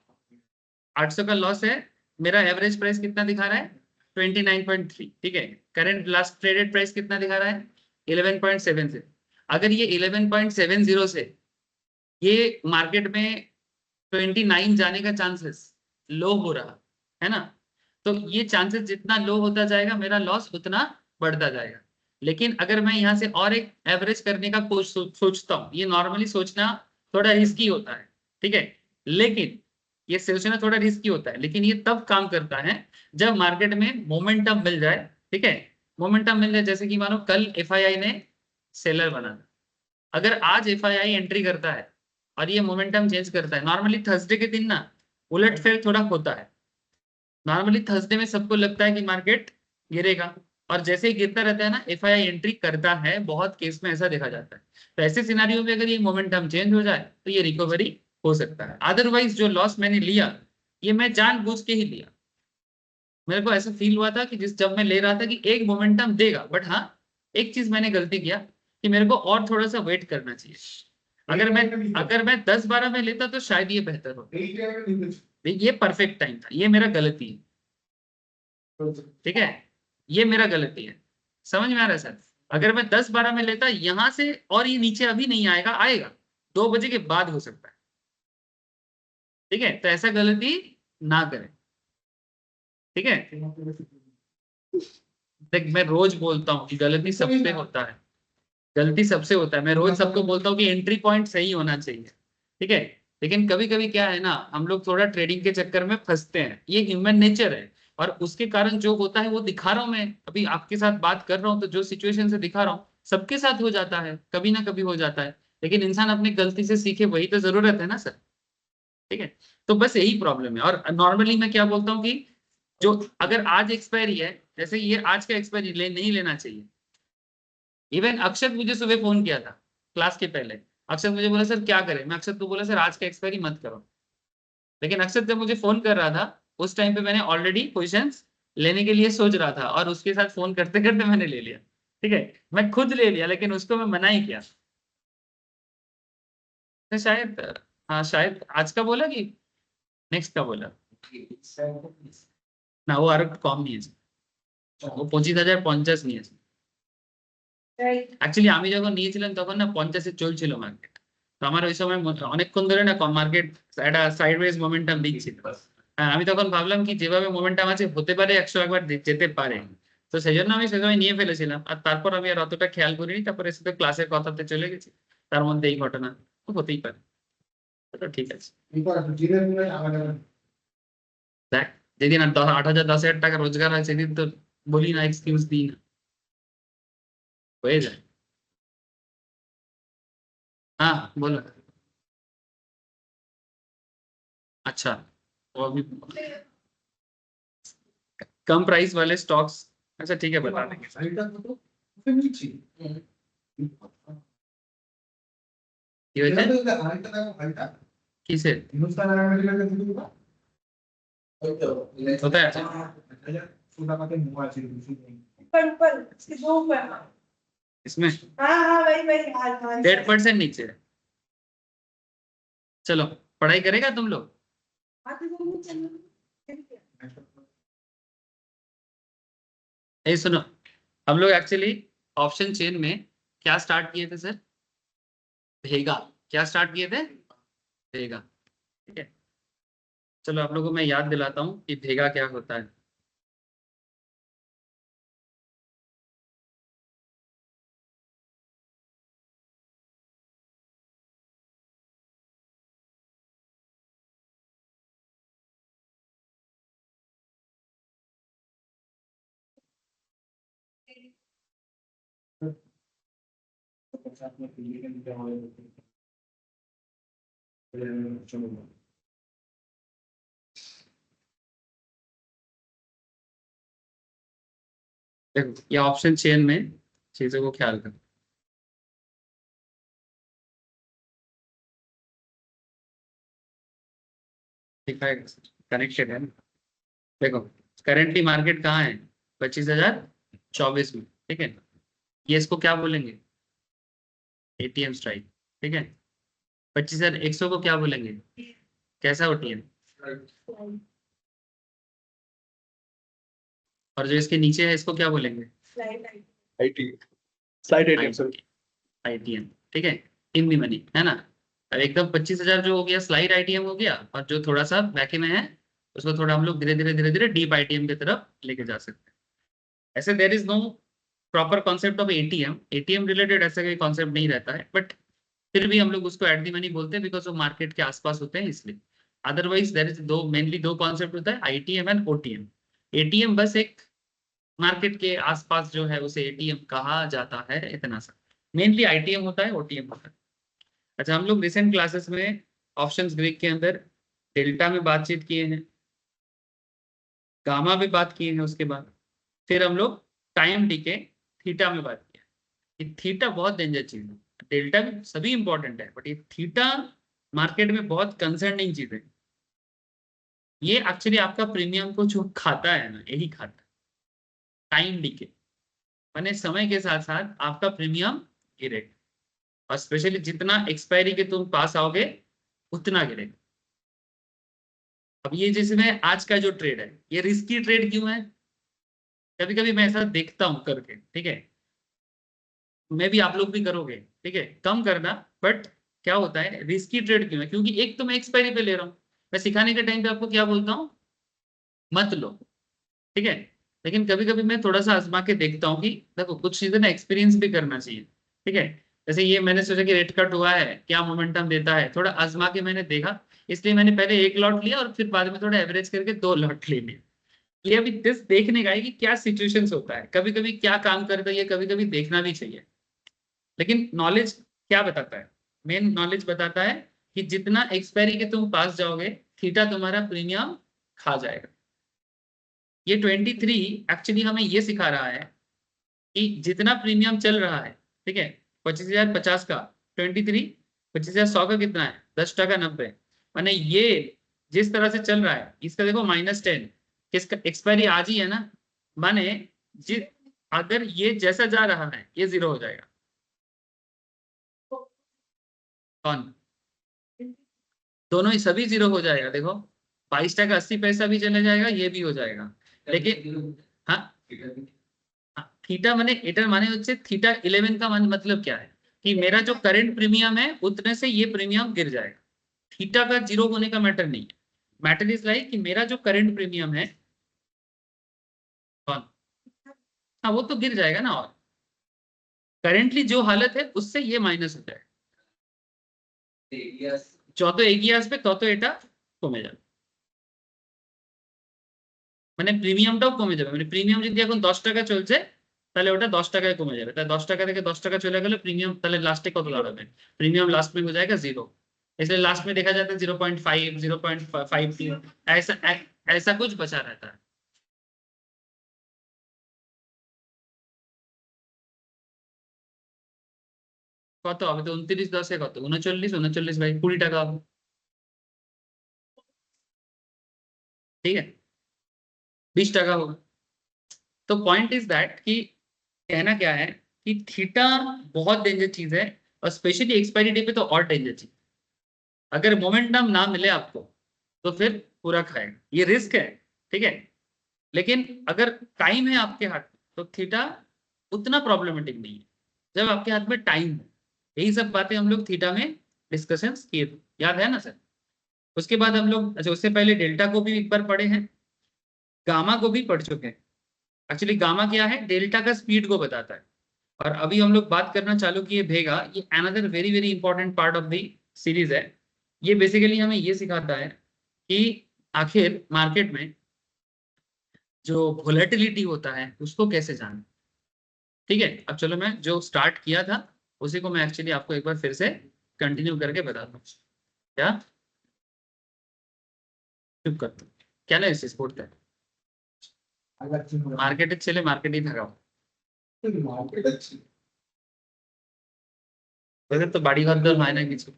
800 का लॉस है। मेरा एवरेज प्राइस कितना दिखा रहा है? 29.3। ठीक है, करंट लास्ट ट्रेडेड प्राइस कितना दिखा रहा है? 11.7 से। अगर ये 11.70 से ये मार्केट में 29 जाने का चांसेस लो हो रहा है ना, तो ये चांसेस जितना लो होता जाएगा मेरा लॉस उतना बढ़ता जाएगा। लेकिन अगर मैं यहाँ से और एक एवरेज करने का सोचता हूँ, ये नॉर्मली सोचना थोड़ा रिस्की होता है, ठीक है, लेकिन ये सोचना थोड़ा रिस्की होता है, लेकिन ये तब काम करता है जब मार्केट में मोमेंटम मिल जाए, ठीक है, मोमेंटम मिल जाए। जैसे कि मानो कल एफआईआई ने सेलर बना, अगर आज एफआईआई एंट्री करता है और ये मोमेंटम चेंज करता है, नॉर्मली थर्सडे के दिन ना उलटफेर थोड़ा होता है, नॉर्मली थर्सडे में सबको लगता है कि मार्केट गिरेगा, और जैसे ही गिरता रहता है ना एफआईआई एंट्री करता है, बहुत केस में ऐसा देखा जाता है। तो ऐसे सिनारियो में अगर ये मोमेंटम चेंज हो जाए तो ये रिकवरी हो सकता है। अदरवाइज जो लॉस मैंने लिया ये मैं जानबूझ के ही लिया, मेरे को ऐसा फील हुआ था कि जब मैं ले रहा था कि एक मोमेंटम देगा, बट हाँ एक चीज मैंने गलती किया कि मेरे को और थोड़ा सा वेट करना चाहिए। अगर मैं 10-12 में लेता तो शायद ये बेहतर होता। ये परफेक्ट टाइम था, ये मेरा गलती है, ठीक है, ये मेरा गलती है, समझ में आ रहा है सर। अगर मैं 10-12 में लेता यहां से, और ये नीचे अभी नहीं आएगा, आएगा 2 बजे के बाद हो सकता है, ठीक है, तो ऐसा गलती ना करें, ठीक है। देख मैं रोज बोलता हूँ कि गलती सबसे होता है, गलती सबसे होता है, मैं रोज सबको बोलता हूँ कि एंट्री पॉइंट सही होना चाहिए, ठीक है, लेकिन कभी कभी क्या है ना, हम लोग थोड़ा ट्रेडिंग के चक्कर में फंसते हैं, ये ह्यूमन नेचर है, और उसके कारण जो होता है वो दिखा रहा हूं मैं, अभी आपके साथ बात कर रहा हूँ तो जो सिचुएशन से दिखा रहा हूँ सबके साथ हो जाता है, कभी ना कभी हो जाता है, लेकिन इंसान अपनी गलती से सीखे, वही तो जरूरत है ना सर, ठीक है। तो बस यही प्रॉब्लम है। और नॉर्मली मैं क्या बोलता हूँ कि जो अगर आज एक्सपायरी है, जैसे ये आज का एक्सपायरी नहीं लेना चाहिए। इवन अक्षत मुझे सुबह फोन किया था क्लास के पहले, अक्षत मुझे बोला सर क्या करें, मैं अक्षत को बोला सर आज का एक्सपायरी मत करो, लेकिन अक्षत जब मुझे फोन कर रहा था उस टाइम पे मैंने ऑलरेडी पोजिशंस लेने के लिए सोच रहा था, और उसके साथ फोन करते करते मैंने ले लिया, ठीक है, मैं खुद ले लिया, लेकिन उसको मैं मना ही किया। तो शायद, हाँ शायद आज का बोला कि नेक्स्ट का बोला ना, वो আর কম নিয়েছে, ও 25,050 নিয়েছে। অ্যাকচুয়ালি আমি যখন নিয়েছিলাম তখন না 50-এ চলছিল মার্কেট, তো আমার ওই সময় অনেকক্ষণ ধরে না মার্কেট একটা সাইডওয়েজ মোমেন্টাম দিচ্ছিল। হ্যাঁ আমি তখন ভাবলাম কি যেভাবে মোমেন্টাম আছে হতে পারে 100 একবার যেতে পারে, তো সেই জন্য আমি সে সময় নিয়ে ফেলেছিলাম, আর তারপর আমি আর অতটা খেয়াল করিনি, তারপরে শুধু ক্লাসের কথাতে চলে গেছি, তার মধ্যে এই ঘটনা তো হতেই পারে। তো ঠিক আছে, দেখ যেদিন আর 8,000-10,000 টাকা রোজগার হয় সেদিন তো বলি না, এক্সকিউজ দিই না, হয়ে যায়। हाँ बोलो। अच्छा, वो अभी कम प्राइस वाले स्टॉक्स, अच्छा ठीक है बता देंगे। কি হয়েছে? কিসের? কোথায় আছে? ऊपर इसके 2 ऊपर। इसमें हाँ हाँ वही हाँ 1.5% नीचे है। चलो पढ़ाई करेगा तुम लोग? ये सुनो, हम लोग एक्चुअली ऑप्शन चेन में क्या स्टार्ट किए थे सर? भेगा। क्या स्टार्ट किए थे? भेगा, ठीक है। चलो आप लोगों को मैं याद दिलाता हूँ कि भेगा क्या होता है। देखो ये ऑप्शन चेन में चीजों को ख्याल करो, ठीक है, कनेक्टेड है ना। देखो करेंटली मार्केट कहाँ है? 25,024 में, ठीक है, ये इसको क्या बोलेंगे? एटीएम स्ट्राइक, ठीक है। 25,100 को क्या बोलेंगे? कैसा ओटीएम? और जो इसके नीचे है इसको क्या बोलेंगे? आईटीएम, ठीक है, इन दी मनी है ना। अब एकदम 25,000 जो हो गया स्लाइड आईटीएम हो गया, और जो थोड़ा सा बैके में है उसको थोड़ा हम लोग धीरे धीरे डीप आईटीएम की तरफ लेके जा सकते हैं। ऐसे there is no proper concept of ATM, ATM related ऐसा कोई कॉन्सेप्ट नहीं रहता है, बट फिर भी हम लोग उसको एट दी मनी बोलते हैं बिकॉज वो मार्केट के आसपास होते हैं इसलिए। अदरवाइज देयर इज मेनली दो कॉन्सेप्ट होता है, आईटीएम एंड ओटीएम। एटीएम बस एक मार्केट के आसपास जो है उसे एटीएम कहा जाता है, इतना सा। मेनली आईटीएम होता है, ओटीएम होता है। अच्छा, हम लोग रिसेंट क्लासेस में ऑप्शंस ग्रीक के अंदर डेल्टा में बातचीत किए हैं, गामा में बात किए हैं, उसके बाद फिर हम लोग टाइम डी के थीटा में बात किया। ये थीटा बहुत डेंजर चीज है, डेल्टा भी सभी इंपॉर्टेंट है, बट ये थीटा मार्केट में बहुत कंसर्निंग चीज है। ये एक्चुअली आपका प्रीमियम को जो खाता है ना, यही खाता है टाइम डी के, माने समय के साथ साथ आपका प्रीमियम गिरेगा, और स्पेशली जितना एक्सपायरी के तुम पास आओगे उतना गिरेगा। अब ये जिसमें आज का जो ट्रेड है, ये रिस्की ट्रेड क्यों है? कभी कभी मैं ऐसा देखता हूं करके, ठीक है, मैं भी, आप लोग भी करोगे, ठीक है, कम करना। बट क्या होता है, रिस्की ट्रेड क्यों है? क्योंकि एक तो मैं एक्सपायरी पे ले रहा हूँ, मैं सिखाने के टाइम पे आपको क्या बोलता हूँ, मत लो, ठीक है। लेकिन कभी कभी मैं थोड़ा सा आजमा के देखता हूँ कि देखो कुछ चीजें ना एक्सपीरियंस भी करना चाहिए, ठीक है। जैसे ये मैंने सोचा कि रेट कट हुआ है, क्या मोमेंटम देता है, थोड़ा आजमा के मैंने देखा, इसलिए मैंने पहले एक लॉट लिया और फिर बाद में थोड़ा एवरेज करके 2 लॉट ले लिया। ये अभी दिस देखने का है कि क्या सिचुएशंस होता है, कभी कभी क्या काम करता है, ये कभी कभी देखना भी चाहिए। लेकिन नॉलेज क्या बताता है, मेन नॉलेज बताता है कि जितना एक्सपायरी के तुम पास जाओगे, थीटा तुम्हारा प्रीमियम खा जाएगा। ये 23 एक्चुअली हमें ये सिखा रहा है कि जितना प्रीमियम चल रहा है, ठीक है, 25,050 का 23, 25,100 का कितना है, 10% 90, माने ये जिस तरह से चल रहा है, इसका देखो -10, किसका एक्सपायरी आज ही है ना, माने जि अगर ये जैसा जा रहा है ये 0 हो जाएगा। कौन? दोनों ही, सभी 0 हो जाएगा। देखो 22 टका 80 पैसा भी चले जाएगा, ये भी हो जाएगा। लेकिन हाँ, थीटा माने एटर माने হচ্ছে थीटा 11 का मतलब क्या है कि मेरा जो करंट प्रीमियम है उतने से ये प्रीमियम गिर जाएगा। थीटा का 0 होने का मैटर नहीं है, मैटर इज लाइक कि मेरा जो करंट प्रीमियम है, कौन, हाँ वो तो गिर जाएगा ना, और करेंटली जो हालत है उससे ये माइनस हो जाएगा। যত এগিয়ে আসবে তত এটা কমে যাবে, মানে প্রিমিয়ামটাও কমে যাবে। মানে প্রিমিয়াম যদি এখন 10 টাকা চলছে, তাহলে ওটা 10 টাকায় কমে যাবে। তাই 10 টাকা থেকে 10 টাকা চলে গেলে প্রিমিयम তাহলে लास्टे কত দাঁড়াবে, प्रीमियम लास्ट में हो जाएगा 0। इसलिए लास्ट में देखा जाता है 0.5 0.53 ऐसा ऐसा कुछ बचा रहता है। কত হবে তো 29 10 কত 39 39 বাই 20 টাকা হবে, ঠিক है, 20 টাকা होगा। तो पॉइंट इज दैट कि कहना क्या है कि थीटा बहुत डेंजर चीज है, और स्पेशली एक्सपायरी डे पे तो और डेंजर चीज। अगर मोमेंटम ना मिले आपको तो फिर पूरा खाएगा, ये रिस्क है, ठीक है। लेकिन अगर टाइम है आपके हाथ में तो थीटा उतना प्रॉब्लमेटिक नहीं है, जब आपके हाथ में टाइम है। यही सब बातें हम लोग थीटा में डिस्कशन किए थे, याद है ना सर? उसके बाद हम लोग, अच्छा उससे पहले डेल्टा को भी एक बार पढ़े हैं, गामा को भी पढ़ चुके हैं। एक्चुअली गामा क्या है, डेल्टा का स्पीड को बताता है। और अभी हम लोग बात करना चालू किए भेगा, ये another very very important part of the series है। ये बेसिकली हमें ये सिखाता है कि आखिर मार्केट में जो वोलेटिलिटी होता है उसको कैसे जाने, ठीक है। अब चलो मैं जो स्टार्ट किया था उसी को मैं एक्चुअली आपको एक बार फिर से कंटिन्यू करके बताता हूँ। क्या चुप करते क्या ना इस स्पोर्ट का मार्केट चले, मार्केट ही थका वैसे तो बाड़ी घर तो है ना किसी।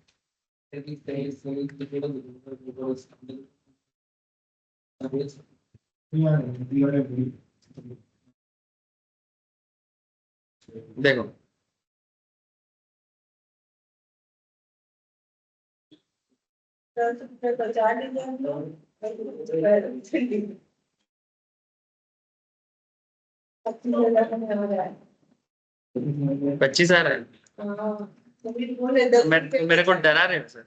देखो बचा लीजिए हम लोग। 25 आ रहा है, हाँ, तो फिर बोले 10 मेरे को डरा रहे हो सर।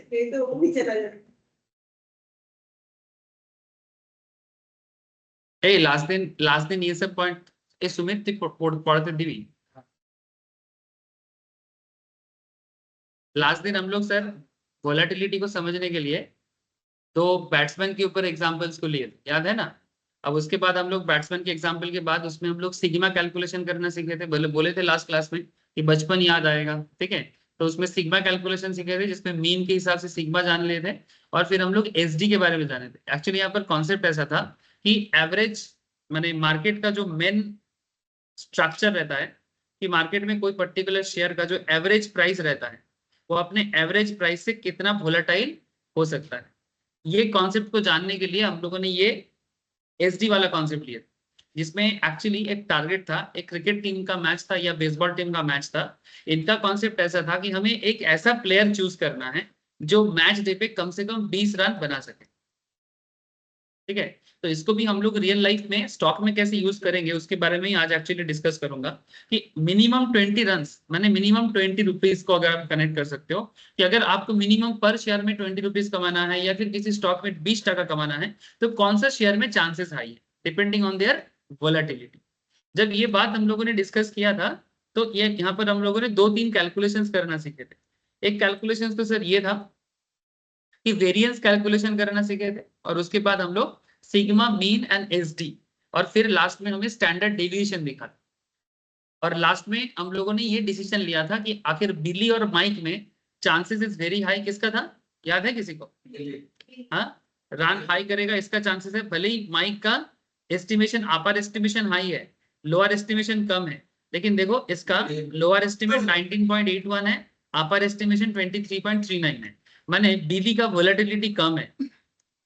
नहीं तो वो भी चला जाए। लास्ट दिन ये सब पॉइंट ए सुमित पढ़ते दिवी लास्ट दिन हम लोग सर वोलेटिलिटी को समझने के लिए तो बैट्समैन के ऊपर एग्जांपल्स को लिए थे, याद है ना। अब उसके बाद हम लोग बैट्समैन के एग्जांपल के बाद उसमें हम लोग सिग्मा कैलकुलेशन करना सीखे थे, बोले थे लास्ट क्लास में कि बचपन याद आएगा, ठीक है। तो उसमें सिग्मा कैलकुलेशन सीखे थे जिसमें मीन के हिसाब से सिग्मा जान लिए थे और फिर हम लोग एसडी के बारे में जाने थे। एक्चुअली यहाँ पर कॉन्सेप्ट ऐसा था कि एवरेज माने मार्केट का जो मेन स्ट्रक्चर रहता है कि मार्केट में कोई पर्टिकुलर शेयर का जो एवरेज प्राइस रहता है वो अपने एवरेज प्राइस से कितना वोलेटाइल हो सकता है। ये कॉन्सेप्ट को जानने के लिए हम लोगों ने ये एसडी वाला कॉन्सेप्ट लिया जिसमें एक्चुअली एक टारगेट था, एक क्रिकेट टीम का मैच था या बेसबॉल टीम का मैच था। इनका कॉन्सेप्ट ऐसा था कि हमें एक ऐसा प्लेयर चूज करना है जो मैच डे पे कम से कम 20 रन बना सके, ठीक है। तो इसको भी हम लोग रियल लाइफ में स्टॉक में कैसे यूज करेंगे उसके बारे में ही आज एक्चुअली डिस्कस करूंगा कि मिनिमम 20 रन माने मिनिमम 20 रुपीज को अगर आप कनेक्ट कर सकते हो कि अगर आपको मिनिमम पर शेयर में 20 रुपीज कमाना है या फिर किसी स्टॉक में 20 टका कमाना है तो कौन सा शेयर में चांसेस हाई है डिपेंडिंग ऑन देयर वोलेटिलिटी। जब ये बात हम लोगों ने डिस्कस किया था तो ये यहाँ पर हम लोगों ने 2-3 कैलकुलेशंस करना सीखे थे। एक कैलकुलेशन तो सर ये था कि वेरिएंस कैलकुलेशन करना सीखे थे और उसके बाद हम लोग सिग्मा मीन एंड एसडी और फिर लास्ट में हमें स्टैंडर्ड डेविएशन दिखा और लास्ट में हम लोगों ने ये डिसीजन लिया था कि आखिर बिली और माइक में चांसेस इज वेरी हाई किसका था, याद है किसी को? हाँ, रन हाई करेगा इसका चांसेस है, भले ही माइक का एस्टिमेशन अपर एस्टिमेशन हाई है लोअर एस्टिमेशन कम है, लेकिन देखो इसका लोअर एस्टिमेट 19.81 है अपर एस्टिमेशन 23.39 है, माने बिली का वोलेटिलिटी कम है,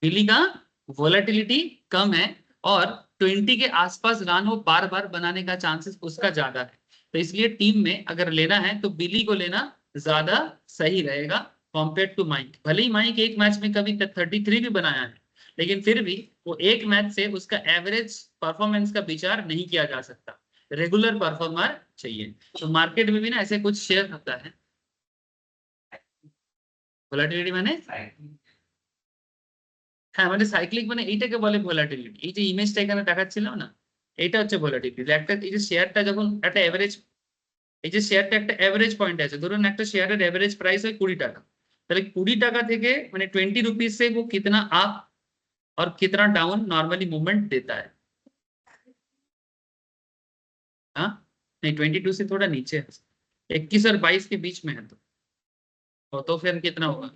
बिली का वोलेटिलिटी कम है और 20 के आसपास रन वो बार बार बनाने का चांसेस उसका ज्यादा है। तो इसलिए टीम में अगर लेना है तो बिली को लेना ज्यादा सही रहेगा कंपेयर टू माइक। भले ही माइक एक मैच में कभी 33 भी बनाया है लेकिन फिर भी वो एक मैच से उसका एवरेज परफॉर्मेंस का विचार नहीं किया जा सकता, रेगुलर परफॉर्मर चाहिए। तो मार्केट में भी ना ऐसे कुछ शेयर होता है वोलेटिलिटी माने হ্যাঁ মানে সাইক্লিক মানে এইটাকে বলে ভোলাটিলিটি। এই যে ইমেজটা এখানে দেখাচ্ছিলাম না এটা হচ্ছে ভোলাটিলিটি। একটা এই যে শেয়ারটা যখন একটা এভারেজ এই যে শেয়ারটা একটা এভারেজ পয়েंट আছে, ধরুন একটা শেয়ারের এভারেজ প্রাইস হয় 20 টাকা, তাহলে 20 টাকা থেকে মানে 20 रुपीज से वो कितना अप और कितना डाउन नॉर्मली मूवमेंट देता है। हाँ नहीं 22 से थोड़ा नीचे है, 21 और 22 के बीच में है तो फिर कितना होगा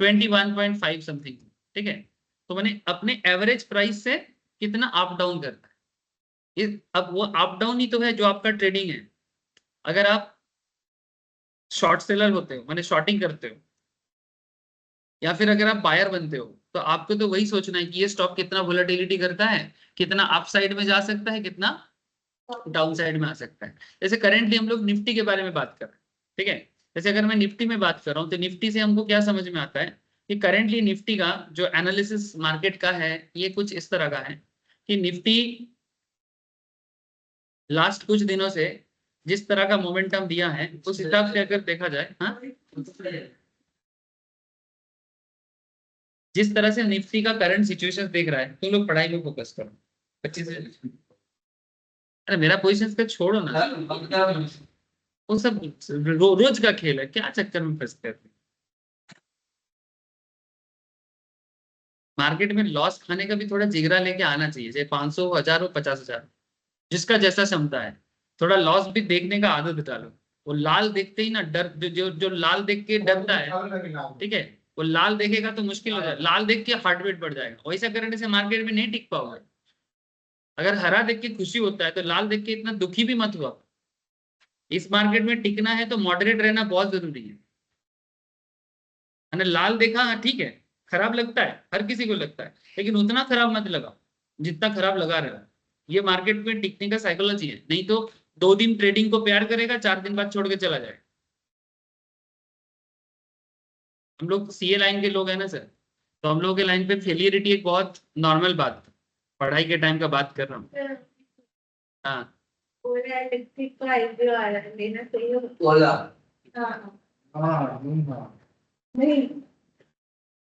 21.5 समथिंग, ठीक है। तो मैंने अपने एवरेज प्राइस से कितना अप डाउन करता है, अब वो अप डाउन ही तो है जो आपका ट्रेडिंग है। अगर आप शॉर्ट सेलर होते हो माने शॉर्टिंग करते हो या फिर अगर आप बायर बनते हो तो आपको तो वही सोचना है कि ये स्टॉक कितना वोलेटिलिटी करता है, कितना अप साइड में जा सकता है, कितना डाउन साइड में आ सकता है। जैसे करेंटली हम लोग निफ्टी के बारे में बात कर रहे हैं, ठीक है। जैसे अगर मैं निफ्टी में बात कर रहा हूँ तो निफ्टी से हमको क्या समझ में आता है कि करेंटली निफ्टी का जो एनालिसिस मार्केट का है ये कुछ इस तरह का है कि निफ्टी लास्ट कुछ दिनों से जिस तरह का मोमेंटम दिया है उस हिसाब से अगर देखा जाए, हाँ जिस तरह से निफ्टी का करंट सिचुएशन देख रहा है तुम लोग पढ़ाई में फोकस करो 25 अरे मेरा पोजीशन का छोड़ो ना, वो सब रोज का खेल है, क्या चक्कर में फंसते हैं। मार्केट में लॉस खाने का भी थोड़ा जिगरा लेके आना चाहिए, चाहे 500 1000 हो 50,000 जिसका जैसा क्षमता है, थोड़ा लॉस भी देखने का आदत डालो। वो लाल देखते ही ना डर जो लाल देख के डरता है, ठीक है, वो लाल देखेगा तो मुश्किल हो जाएगा, लाल देख के हार्ट रेट बढ़ जाएगा, वैसा करने से मार्केट में नहीं टिक पाओगे। अगर हरा देख के खुशी होता है तो लाल देख के इतना दुखी भी मत हुआ। इस मार्केट में टिकना है तो मॉडरेट रहना बहुत जरूरी है। मैंने लाल देखा हाँ ठीक है खराब लगता है, हर किसी को लगता है, लेकिन उतना खराब मत लगाओ जितना खराब लगा रहे हो। ये मार्केट में टिकने का साइकोलॉजी है, नहीं तो 2 दिन ट्रेडिंग को प्यार करेगा 4 दिन बाद छोड़ के चला जाएगा। हम लोग सीए लाइन के लोग हैं ना सर, तो हम लोगों के लाइन पे फेलियरिटी एक बहुत नॉर्मल बात, पढ़ाई के टाइम का बात कर रहा हूँ। हाँ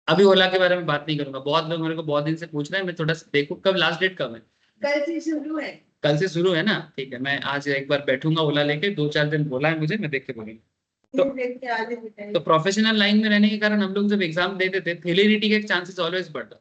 अभी ओला के बारे में बात नहीं करूंगा, बहुत लोग मेरे को बहुत दिन से पूछ रहे हैं, मैं थोड़ा सा देखो कब लास्ट डेट कब है, कल से शुरू है। कल से शुरू है ना, ठीक है, मैं आज एक बार बैठूंगा ओला लेके, 2-4 दिन बोला है मुझे, मैं देख के बोलूंगा। देख के आगे बताइए। तो प्रोफेशनल लाइन में रहने के कारण हम लोग जब एग्जाम देते थे, फेलियरिटी के चांसेस ऑलवेज बढ़ता।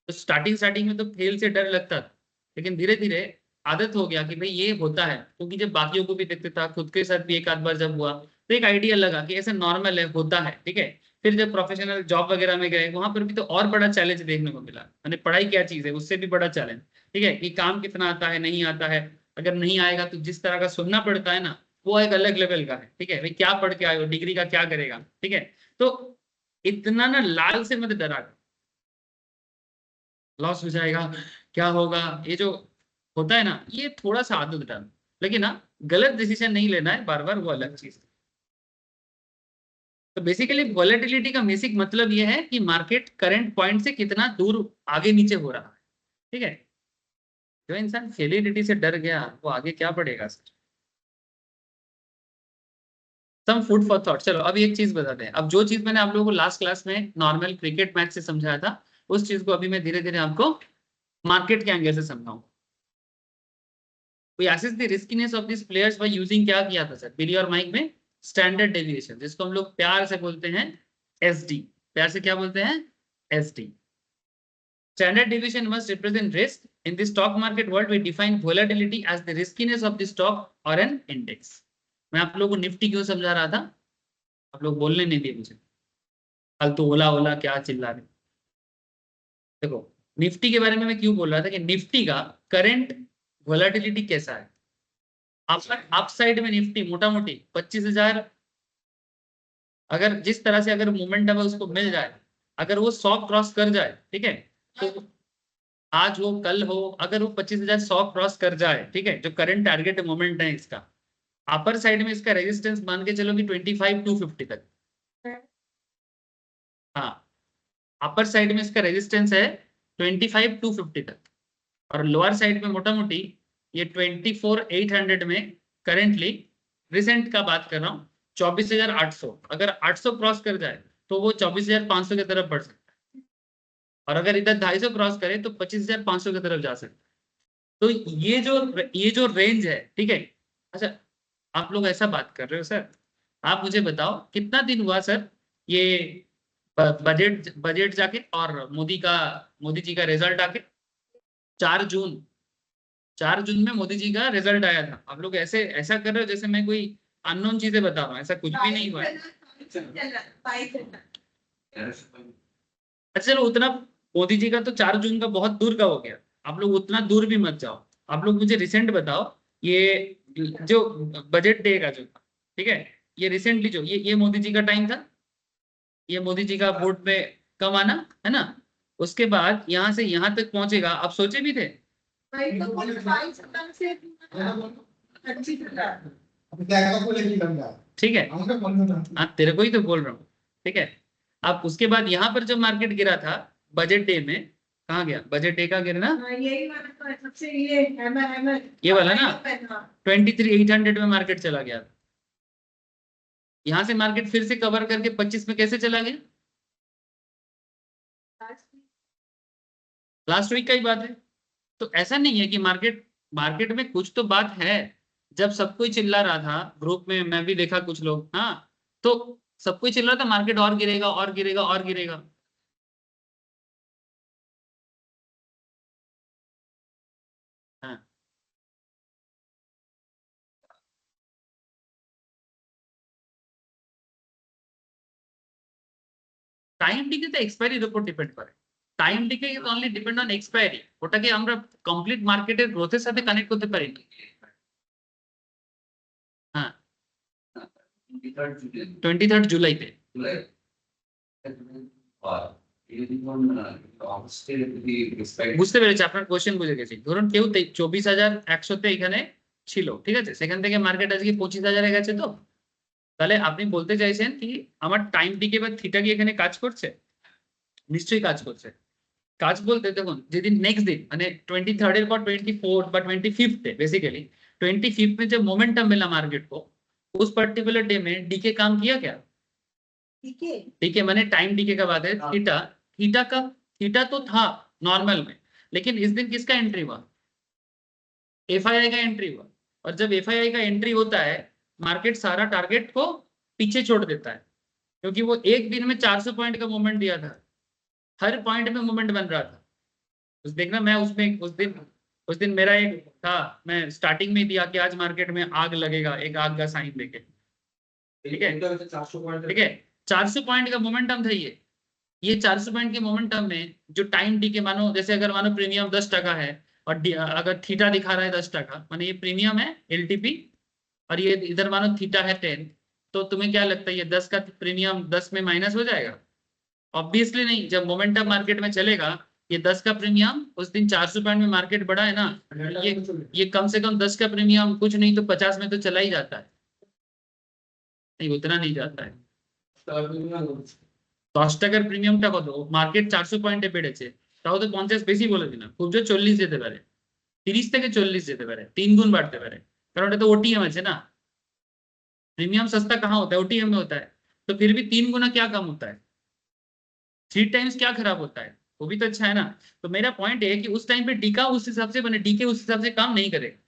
तो स्टार्टिंग में तो फेल से डर लगता था, लेकिन धीरे धीरे आदत हो गया कि भाई ये होता है, क्योंकि जब बाकियों को भी देखते था, खुद के साथ भी एक आध बार जब हुआ तो एक आइडिया लगा कि ऐसे नॉर्मल है, होता है, ठीक है। फिर जब प्रोफेशनल जॉब वगैरह में गए, वहां पर भी तो और बड़ा चैलेंज देखने को मिला, मैंने पढ़ाई क्या चीज है उससे भी बड़ा चैलेंज, ठीक है, कि काम कितना आता है, नहीं आता है। अगर नहीं आएगा तो जिस तरह का सुनना पड़ता है ना, वो एक अलग लेवल का है, ठीक है भाई, क्या पढ़ के आए हो, डिग्री का क्या करेगा, ठीक है। तो इतना ना लाल से मत डरा, लॉस हो जाएगा, क्या होगा, ये जो होता है ना, ये थोड़ा सा आदत डाल, लेकिन ना गलत डिसीजन नहीं लेना है बार बार, वो अलग चीज है। तो बेसिकली वॉलेटिलिटी का बेसिक मतलब ये है कि मार्केट करंट पॉइंट से कितना दूर आगे नीचे हो रहा है, ठीक है। जो इंसान फेलिडिटी से डर गया, वो आगे क्या पढ़ेगा sir. Some food for thought. चलो अभी एक चीज बताते हैं, अब जो चीज मैंने आप लोगों को लास्ट क्लास में नॉर्मल क्रिकेट मैच से समझाया था, उस चीज को अभी मैं धीरे धीरे आपको मार्केट के एंगल से समझाऊंगा। We assess the riskiness of these players by using क्या किया था सर बिली और माइक में, स्टैंडर्ड डेविएशन, जिसको हम लोग प्यार से बोलते हैं एसडी। प्यार से क्या बोलते हैं, SD. Standard deviation must represent risk. In the stock market world, we define volatility as the riskiness of the stock or an index. मैं आप लोगों को निफ्टी क्यों समझा रहा था, आप लोग बोलने नहीं दिए मुझे, कल तो ओला ओला क्या चिल्ला रहे। देखो निफ्टी के बारे में मैं क्यों बोल रहा था कि निफ्टी का करंट वोलेटिलिटी कैसा है। अप साइड में निफ्टी मोटा मोटी 25,000, अगर जिस तरह से अगर मोमेंटम है उसको मिल जाए, अगर वो 100 क्रॉस कर जाए, ठीक है, तो आज हो कल हो, अगर वो 25,100 क्रॉस कर जाए, ठीक है, जो करंट टारगेट मोमेंट है इसका, अपर साइड में इसका रेजिस्टेंस मान के चलो कि 25,250 तक। हाँ, अपर साइड में इसका रेजिस्टेंस है 25,250 तक, और लोअर साइड में मोटा मोटी ये 24,800 में करेंटली, रिसेंट का बात कर रहा हूँ, 24,800, अगर 800 क्रॉस कर जाए तो वो 24,500 की तरफ बढ़ सकता है, और अगर इधर 250 क्रॉस करे तो 25,500 की तरफ जा सकता है। तो ये जो रेंज है, ठीक है। अच्छा, आप लोग ऐसा बात कर रहे हो सर, आप मुझे बताओ कितना दिन हुआ सर ये बजट बजट जाके और मोदी जी का रिजल्ट आके, 4 जून, 4 जून में मोदी जी का रिजल्ट आया था। आप लोग ऐसे ऐसा कर रहे हो जैसे मैं कोई अननोन चीजें बता रहा हूँ, ऐसा कुछ भी नहीं हुआ है। अच्छा चलो, उतना मोदी जी का तो 4 जून का बहुत दूर का हो गया, आप लोग उतना दूर भी मत जाओ। आप लोग मुझे रिसेंट बताओ, ये जो बजट डे का जो था, ठीक है, ये रिसेंटली जो ये मोदी जी का टाइम था, ये मोदी जी का वोट पे कम आना है ना, उसके बाद यहाँ से यहाँ तक पहुंचेगा, आप सोचे भी थे। ठीक है, हाँ तेरे को ही तो बोल रहा हूँ, ठीक है। अब उसके बाद यहाँ पर जब मार्केट गिरा था बजट डे में, कहाँ गया बजट डे का गिरना, यही वाला तो है, सबसे ये वाला ना, 23,800 में मार्केट चला गया। यहाँ से मार्केट फिर से कवर करके 25 में कैसे चला गया, लास्ट वीक का ही बात है। तो ऐसा नहीं है कि मार्केट मार्केट में कुछ तो बात है। जब सब कोई चिल्ला रहा था ग्रुप में, मैं भी देखा कुछ लोग, हाँ, तो सब कोई चिल्ला रहा था मार्केट और गिरेगा और गिरेगा और गिरेगा। हाँ, টাইম টিকে তো এক্সপায়ারির উপর ডিপেন্ড করে, টাইম টিকে অনলি ডিপেন্ড অন এক্সপায়ারি, ওটাকে আমরা কমপ্লিট মার্কেটের গ্রোথের সাথে কানেক্ট করতে পারি না। হ্যাঁ, 23 জুলাইতে। বুঝতে পেরেছি, আপনার কোশ্চেন বুঝে গেছি। ধরুন কেউ 24,100-তে এখানে ছিল, ঠিক আছে, সেখান থেকে মার্কেট আজকে 25,000-এ গেছে, তো তাহলে আপনি বলতে চাইছেন কি আমার টাইম টিকে বা থিটা কি এখানে কাজ করছে, নিশ্চয়ই কাজ করছে। কাজ বলতে দেখুন, যেদিন नेक्स्ट दिन মানে 23rd এর পর 24 বা 25th है, बेसिकली 25th में जब मोमेंटम मिला मार्केट को, उस पर्टिकुलर डे में डीके काम किया क्या, डीके माने टाइम डीके का बात है, थीटा, थीटा का थीटा तो था नॉर्मल में, लेकिन इस दिन किसका एंट्री हुआ, एफआईआई का एंट्री हुआ, और जब एफआईआई का एंट्री होता है मार्केट सारा टारगेट को पीछे छोड़ देता है, क्योंकि वो एक दिन में 400 पॉइंट का मूवमेंट दिया था, हर पॉइंट में मूवमेंट बन रहा था। उस देखना मैं उसमें उस दिन मेरा एक था, मैं स्टार्टिंग में ही दिया कि आज मार्केट में आग लगेगा, एक आग का साइन देके, ठीक है, ठीक है, 400 पॉइंट का मोमेंटम था ये 400 पॉइंट के मोमेंटम में जो टाइम डी के मानो, जैसे अगर मानो प्रीमियम 10% है और अगर थीटा दिखा रहा है 10%, मानो ये प्रीमियम है एलटीपी और ये इधर मानो थीटा है 10, तो तुम्हें क्या लगता है ये 10 का प्रीमियम 10 में माइनस हो जाएगा? ऑब्वियसली नहीं। जब मोमेंटम मार्केट में चलेगा ये 10 का प्रीमियम, उस दिन 400 पॉइंट में मार्केट बढ़ा है ना, ये कम से कम 10 का प्रीमियम कुछ नहीं तो 50 में तो चला ही जाता है, नहीं उतना नहीं जाता है। 10 টাকার প্রিমিয়ামটা কত? মার্কেট 400 পয়েন্টে বেড়েছে, তাও তো 50 বেশি বলেছি না, খুব জোর 40 যেতে পারে, 30 থেকে 40 যেতে পারে, 3 গুণ বাড়তে পারে, কারণ এটা তো ওটিএম আছে ना। प्रीमियम सस्ता कहाँ होता है? ओटीएम में होता है। तो फिर भी 3 गुना क्या कम होता है? 3 टाइम्स क्या खराब होता है? वो भी तो अच्छा है ना। तो मेरा पॉइंट है कि उस टाइम पे डी का उस हिसाब से बने, डी के उस हिसाब से काम नहीं करेगा।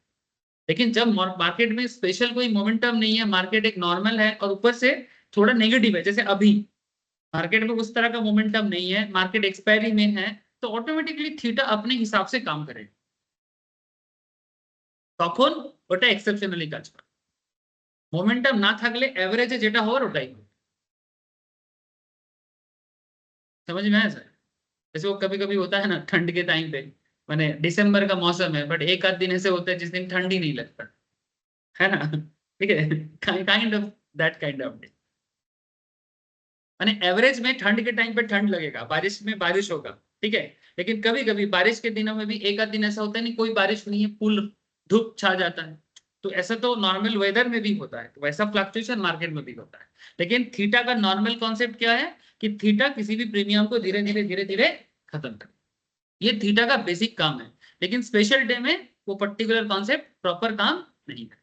लेकिन जब मार्केट में स्पेशल कोई मोमेंटम नहीं है, मार्केट एक नॉर्मल है और ऊपर से थोड़ा नेगेटिव है, जैसे अभी मार्केट में उस तरह का मोमेंटम नहीं है, मार्केट एक्सपायरी में है, तो ऑटोमेटिकली थीटा अपने हिसाब से काम करेगा, তখন ওটা এক্সেপশনালি কাজ করে। মোমেন্টাম না থাকলে এভারেজে যেটা হওয়ার ওটাই হবে। समझ में आया सर? जैसे वो कभी कभी होता है ना ठंड के टाइम पे, मैंने दिसंबर का मौसम है बट एक आध दिन ऐसे होता है जिस दिन ठंड ही नहीं लगता है ना, ठीक है, kind of that kind of day. माने एवरेज में ठंड के टाइम पे ठंड लगेगा, बारिश में बारिश होगा, ठीक है, लेकिन कभी कभी बारिश के दिनों में भी एक आध दिन ऐसा होता है नहीं कोई बारिश नहीं है, फुल धूप छा जाता है। तो ऐसा तो नॉर्मल वेदर में भी होता है, तो वैसा फ्लक्चुएशन मार्केट में भी होता है। लेकिन थीटा का नॉर्मल कॉन्सेप्ट क्या है कि थीटा किसी भी प्रीमियम को धीरे धीरे खत्म कर, ये थीटा का बेसिक काम है। लेकिन स्पेशल डे में वो पर्टिकुलर कॉन्सेप्ट प्रॉपर काम नहीं है,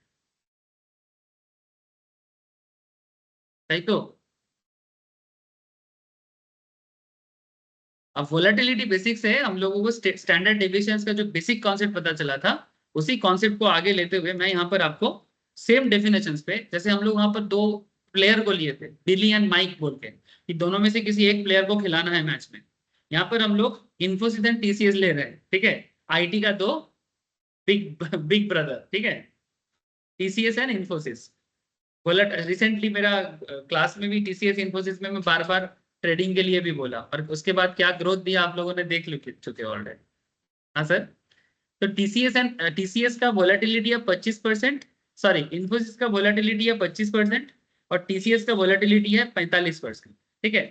सही तो। अब वोलेटिलिटी बेसिक से हम लोगों को स्टैंडर्ड डेविएशंस का जो बेसिक कॉन्सेप्ट पता चला था, उसी कॉन्सेप्ट को आगे लेते हुए मैं यहाँ पर आपको सेम डेफिनेशंस पे, जैसे हम लोग वहां पर दो प्लेयर को लिए थे बिली एंड माइक बोल के, कि दोनों में से किसी एक प्लेयर को खिलाना है मैच में। यहाँ पर हम लोग इन्फोसिस एंड टीसीएस ले रहे हैं, ठीक है, आईटी का दो बिग बिग ब्रदर, ठीक है, टीसीएस एंड इन्फोसिस। बोला रिसेंटली मेरा क्लास में भी टीसीएस इन्फोसिस में मैं बार बार ट्रेडिंग के लिए भी बोला, और उसके बाद क्या ग्रोथ दिया आप लोगों ने देख चुके ऑलरेडी। हाँ सर, तो टीसीएस का वोलेटिलिटी है 25%, सॉरी इन्फोसिस का वोलेटिलिटी है 25% और टीसीएस का वोलेटिलिटी है 45%, ठीक है।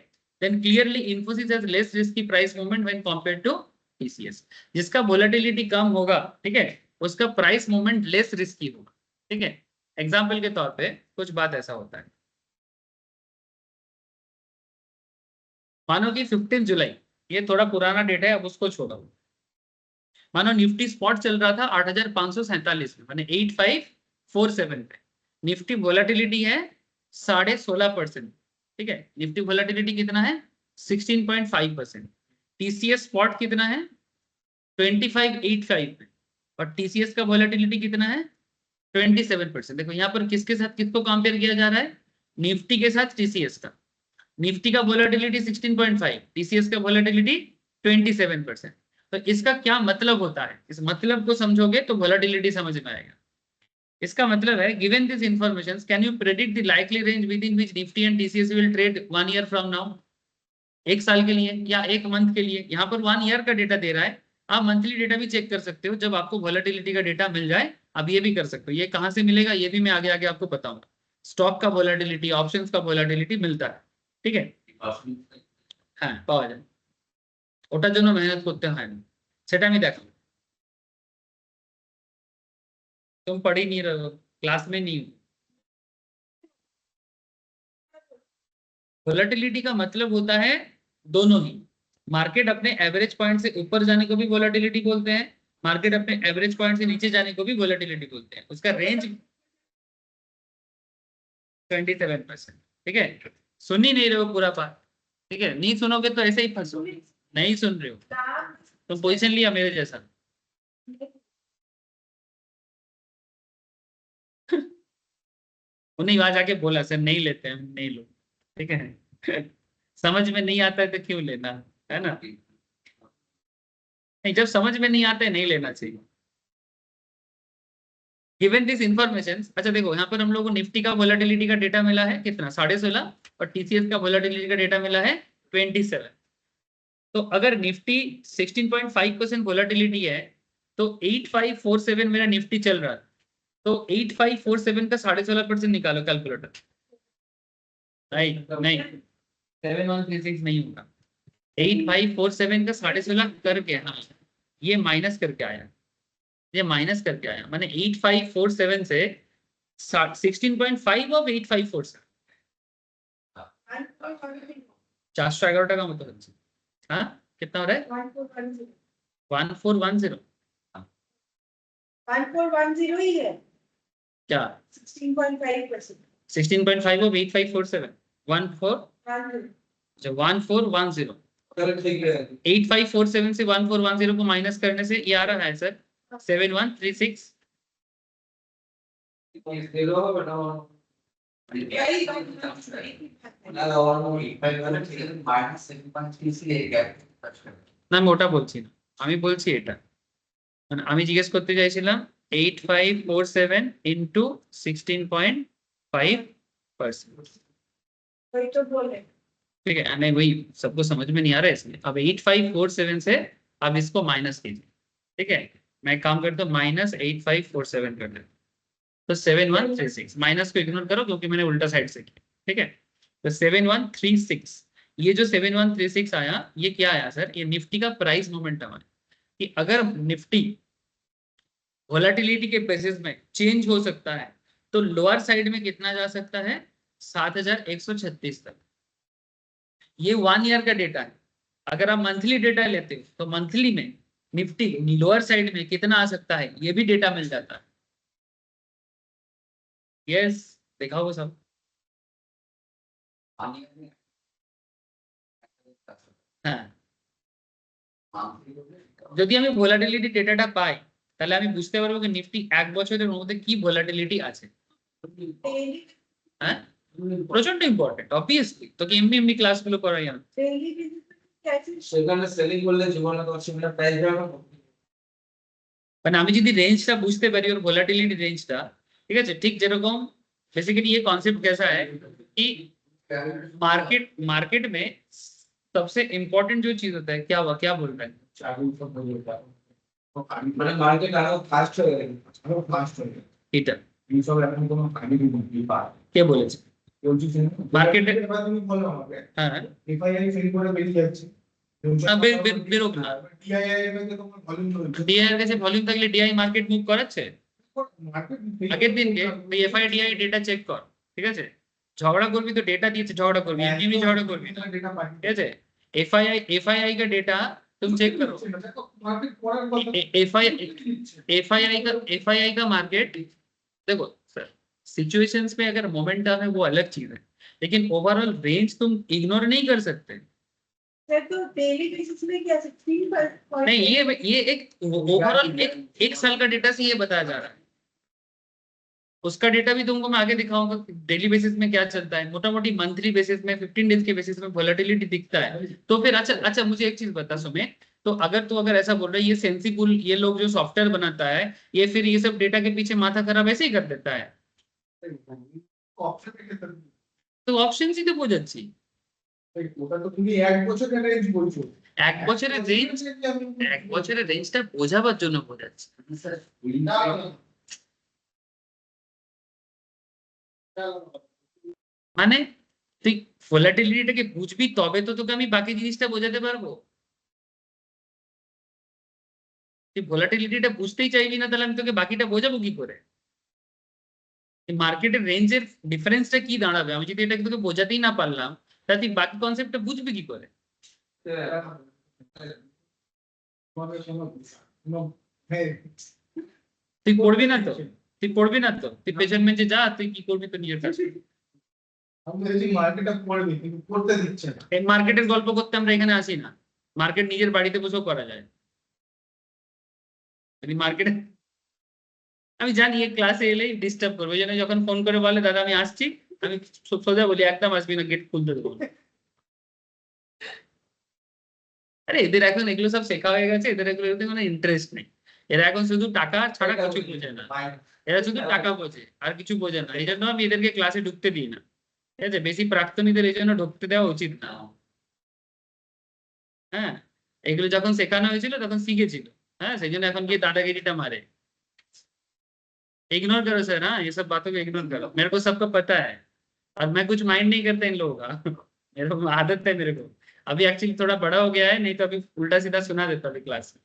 Then clearly Infosys has less risky price movement when compared to TCS. जिसका वोलेटिलिटी कम होगा, ठीक है, उसका प्राइस मूवमेंट लेस रिस्की होगा, ठीक है। एग्जाम्पल के तौर पे कुछ बात ऐसा होता है, मानो कि 15 जुलाई, ये थोड़ा पुराना डेटा है अब उसको छोड़ो, मानो निफ्टी स्पॉट चल रहा था 8,547 में, माने 8547 पे, निफ्टी वोलेटिलिटी है 16.5%, ठीक है, निफ्टी वोलेटिलिटी कितना है 16.5%, टीसीएस स्पॉट कितना है 2585 पे, और टीसीएस का वोलेटिलिटी कितना है 27%। देखो यहाँ पर किसके साथ किसको कंपेयर किया जा रहा है, निफ्टी के साथ टीसीएस का। निफ्टी का वोलेटिलिटी 16.5, टीसीएस का वोलेटिलिटी 27%। तो इसका क्या मतलब होता है, इस मतलब को समझोगे तो वोलेटिलिटी समझ में आएगा। इसका मतलब है given this information can you predict the likely range with in which Nifty and TCS will trade 1 year from now, एक साल के लिए या एक मंथ के लिए। यहाँ पर 1 ईयर का डेटा दे रहा है, आप मंथली डेटा भी चेक कर सकते हो जब आपको वोलेटिलिटी का डेटा मिल जाए। अब ये भी कर सकते हो, ये कहाँ से मिलेगा ये भी मैं आगे आगे आपको बताऊंगा। स्टॉक का वोलेटिलिटी, ऑप्शंस का वोलेटिलिटी मिलता है, ठीक है, হ্যাঁ পাওয়া যায়, ওটার জন্য মেহনত করতে হয় না, সেটা আমি দেখো। तुम पढ़ ही नहीं रहे हो, क्लास में नहीं हो। वोलेटिलिटी का मतलब होता है दोनों ही, मार्केट अपने एवरेज पॉइंट से ऊपर जाने को भी वोलेटिलिटी बोलते हैं, मार्केट अपने एवरेज पॉइंट से नीचे जाने को भी वोलेटिलिटी बोलते हैं। उसका रेंज 27%, ठीक है। सुन ही नहीं रहे हो पूरा बात, ठीक है, नहीं सुनोगे तो ऐसे ही फंसोगे, नहीं सुन रहे हो तो पोजीशन लिया मेरे जैसा। उन्हें वहां जाके बोला सर नहीं लेते हैं, हम नहीं लो, ठीक है। समझ में नहीं आता है तो क्यों लेना, है ना। नहीं, जब समझ में नहीं आता है नहीं लेना चाहिए। गिवन दिस इंफॉर्मेशन, अच्छा देखो यहाँ पर हम लोग को निफ्टी का वोलेटिलिटी का डेटा मिला है कितना, 16.5, और टीसीएस का वोलेटिलिटी का डेटा मिला है 27। तो अगर निफ्टी 16.5% वोलेटिलिटी है तो 8547 मेरा निफ्टी चल रहा है, तो 8547 का 16.5% निकालो कैलकुलेटर। नहीं नहीं, 7136 नहीं होगा, 8547 का 16.5 करके, हाँ ये माइनस करके आया, ये माइनस करके आया, मैंने 8547 से 16.5 ऑफ 8547, 411 টাকা মতো হচ্ছে। हाँ कितना हो रहा है, 1410। 1410 ही है क्या 16.5%। 16.5 ऑफ 8547, 1410। 8547 से 1410 को माइनस करने से ये आ रहा है सर 7136। না আমি ওটা বলছি না, আমি বলছি এটা, মানে আমি জিজ্ঞেস করতে চাইছিলাম 8547 ইন্টু 16.5%, वही तो बोले। ठीक है, नहीं वही सबको समझ में नहीं आ रहा है इसलिए। अब 8547 से अब इसको माइनस कीजिए, ठीक है, मैं एक काम करता हूँ -8547 कर देता हूँ, तो 7136, माइनस को इग्नोर करो क्योंकि मैंने उल्टा साइड से किया, ठीक है। तो 7136, ये जो 7136 आया ये क्या आया सर, ये निफ्टी का प्राइस मोमेंटम है, कि अगर निफ्टी वोलेटिलिटी के बेसिस में चेंज हो सकता है तो लोअर साइड में कितना जा सकता है, 7136 तक। ये 1 ईयर का डेटा है। अगर आप मंथली डेटा लेते हो तो मंथली में निफ्टी लोअर साइड में कितना आ सकता है ये भी डेटा मिल जाता है। यस देखा होगा सब। হ্যাঁ, যদি আমি ভোলাটিলিটি ডেটাটা পাই তাহলে আমি বুঝতে পারবো যে নিফটি এক বছরের মধ্যে কি ভোলাটিলিটি আছে। হ্যাঁ প্রচন্ড ইম্পর্টেন্ট অবভিয়াসলি, তোকে এমনি এমনি ক্লাসগুলো করাই আমি। সেখানে সেলিং করলে জীবনে 10 প্রাইস যাবে, মানে আমি যদি রেঞ্জটা বুঝতে পারি ওর ভোলাটিলিটি রেঞ্জটা, ঠিক আছে, ঠিক যেরকম बेसिकली ये कॉन्सेप्ट कैसा है कि मार्केट में सबसे इम्पोर्टेंट जो चीज होता है क्या हुआ, क्या बोल रहा है, মানে মার্কেট আরো ফাস্ট হয়ে গেল, আরো ফাস্ট হয়ে গেল এটা এই সব এখন কোনো কাহিনী কি পায় কে বলেছে, বলছি যে মার্কেটে তুমি বলো আমাকে হ্যাঁ এফআইআই ফেল করে বেরিয়ে যাচ্ছে, বেরোক না, ডিআইআই এর মধ্যে তোমার ভলিউম রয়েছে, ডিআই এর কাছে ভলিউম থাকলে ডিআই মার্কেট মুভ করাচ্ছে মার্কেট আগের দিনকে এফআই ডিআই ডেটা চেক কর, ঠিক আছে, ঝগড়া করবি তো ডেটা দিয়েছে ঝগড়া করবি, এমনি ঝগড়া করবি না, ডেটা পাই, ठीक है। एफआईआई का डेटा तुम चेक करो, মার্কেট পড়ার কথা एफआईआई का मार्केट देखो सर, सिचुएशंस में अगर मोमेंटम है वो अलग चीज है, लेकिन ओवरऑल रेंज तुम इग्नोर नहीं कर सकते। सर तो डेली बेसिस में क्या 16 नहीं ये एक ओवरऑल एक साल का डेटा से ये बताया जा रहा है, उसका डेटा भी तुमको मैं आगे दिखाऊंगा डेली बेसिस में क्या चलता है, मोटा मोटी मंथली बेसिस में 15 डेज के बेसिस में वोलेटिलिटी दिखता है। तो फिर अच्छा मुझे एक चीज बता सुमे, तो अगर ऐसा बोल रहे ये सेंसिबल ये लोग जो सॉफ्टवेयर बनाता है ये फिर ये सब डेटा के पीछे माथा खराब ऐसे ही कर देता है, অপশন থেকে তো অপশন ही तो বোঝাচ্ছি, ওটা তো তুমি এক বছরের রেঞ্জ বলছো, এক বছরের রেঞ্জটা বোঝাবার জন্য বোঝাচ্ছি। না মানে তুই ভোলাটিলিটিটাকে বুঝবি তবে তো তোকে আমি বাকি জিনিসটা বোঝাতে পারবো, তুই ভোলাটিলিটিটা বুঝতেই চাইবি না তাহলে আমি তোকে বাকিটা বোঝাবো কি করে, মার্কেটের রেঞ্জের ডিফারেন্সটা কি দাঁড়াবে, আমি যদি এটাকে তোকে বোঝাতেই না পারলাম তাহলে তুই বাকি কনসেপ্টটা বুঝবি কি করে। তুই পড়বি না তো, তুই পেছন মেঝে যা, তুই কি করবি তো নিজের কাছে। মার্কেটটা পড়বে কিন্তু করতে দিচ্ছে না, এই মার্কেটের গল্প করতে আমরা এখানে আসি না, মার্কেট নিজের বাড়িতে বসেও করা যায়, যদি মার্কেটে আমি জানি এই ক্লাসে এলেই ডিস্টার্ব করবে, ওই জন্য যখন ফোন করে বলে দাদা আমি আসছি, আমি সোজা বলি একদম আসবি না, গেট খুলতে দেবো না। আরে এদের এখন এগুলো সব শেখা হয়ে গেছে, এদের এগুলোতে কোনো ইন্টারেস্ট নেই। এরা এখন শুধু টাকা ছাড়া কিছু বোঝে না, এরা শুধু টাকা বোঝে আর কিছু বোঝে না। এই জন্য আমি এদেরকে ক্লাসে ঢুকতে দিই না, ঠিক আছে? বেশি প্রাক্তনীদের এই জন্য ঢুকতে দেওয়া উচিত না। হ্যাঁ, এগুলো যখন শেখানো হয়েছিল তখন শিখেছিল, হ্যাঁ, সেই জন্য এখন গিয়ে दादागिरीটা मारे। इग्नोर करो सर, हाँ ये सब बातों को इग्नोर करो, मेरे को सबका पता है और मैं कुछ माइंड नहीं करता इन लोगों का। मेरे को आदत है मेरे को, अभी एक्चुअली थोड़ा बड़ा हो गया है, नहीं तो अभी उल्टा सीधा सुना देता अभी क्लास में।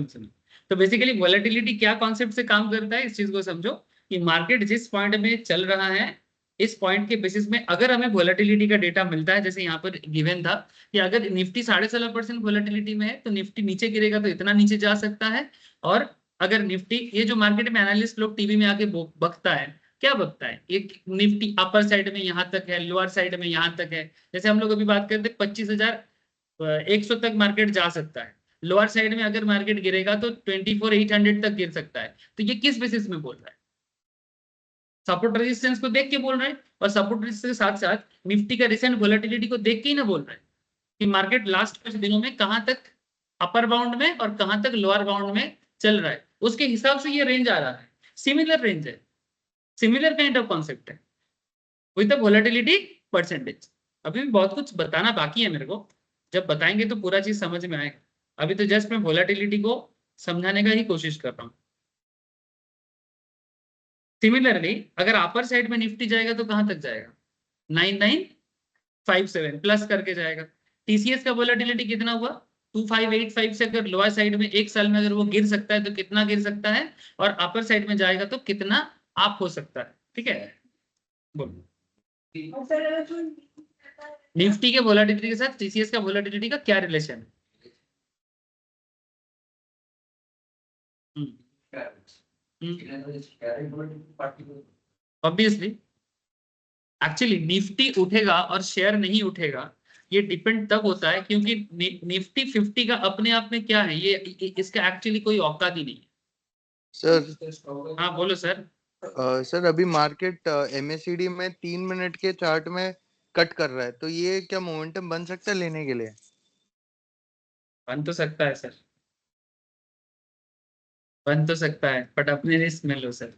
सुनो, तो बेसिकली वॉलेटिलिटी क्या कॉन्सेप्ट से काम करता है, इस चीज को समझो कि मार्केट जिस पॉइंट में चल रहा है, इस पॉइंट के बेसिस में अगर हमें वॉलेटिलिटी का डेटा मिलता है, जैसे यहाँ पर गिवन था कि अगर निफ्टी 16.5% वॉलेटिलिटी में है तो निफ्टी नीचे गिरेगा तो इतना नीचे जा सकता है। और अगर निफ्टी, ये जो मार्केट में एनालिस्ट लोग टीवी में आके बकता है, क्या बकता है, एक निफ्टी अपर साइड में यहाँ तक है, लोअर साइड में यहाँ तक है। जैसे हम लोग अभी बात करते 25,100 तक मार्केट जा सकता है, लोअर साइड में अगर मार्केट गिरेगा तो 24,800 तक गिर सकता है। तो ये किस बेसिस में बोल रहा है? सपोर्ट रेजिस्टेंस को देख के बोल रहा है, और सपोर्ट रेजिस्टेंस के साथ साथ निफ्टी का रिसेंट वोलेटिलिटी को देख के ही ना बोल रहा है कि मार्केट लास्ट कुछ दिनों में कहां तक अपर बाउंड में और कहां तक लोअर बाउंड में चल रहा है, उसके हिसाब से ये रेंज आ रहा है। सिमिलर रेंज है, सिमिलर काइंड ऑफ कॉन्सेप्ट है विद द वोलेटिलिटी परसेंटेज। अभी भी बहुत कुछ बताना बाकी है मेरे को, जब बताएंगे तो पूरा चीज समझ में आएगा। अभी तो जस्ट मैं वोलेटिलिटी को समझाने का ही कोशिश कर रहा हूँ। सिमिलरली अगर अपर साइड में निफ्टी जाएगा तो कहां तक जाएगा? 9957 प्लस करके जाएगा। टीसीएस का वोलेटिलिटी कितना हुआ? 2585 से अगर लोअर साइड में एक साल में अगर वो गिर सकता है तो कितना गिर सकता है, और अपर साइड में जाएगा तो कितना आप हो सकता है, ठीक है? बोलो और सर जो निफ्टी के वोलेटिलिटी के साथ टीसीएस का वोलेटिलिटी का क्या रिलेशन है? ऑब्वियसली एक्चुअली निफ्टी उठेगा और शेयर नहीं उठेगा, ये डिपेंड तब होता है क्योंकि निफ्टी 50 का अपने आप में क्या है, ये इसका एक्चुअली कोई औकात ही नहीं है। सर हाँ बोलो सर। सर अभी मार्केट एमएससीडी में 3 मिनट के चार्ट में कट कर रहा है, तो ये क्या मोमेंटम बन सकता है लेने के लिए? बन तो सकता है सर, बन तो सकता है, बट अपने रिस्क में लो सर,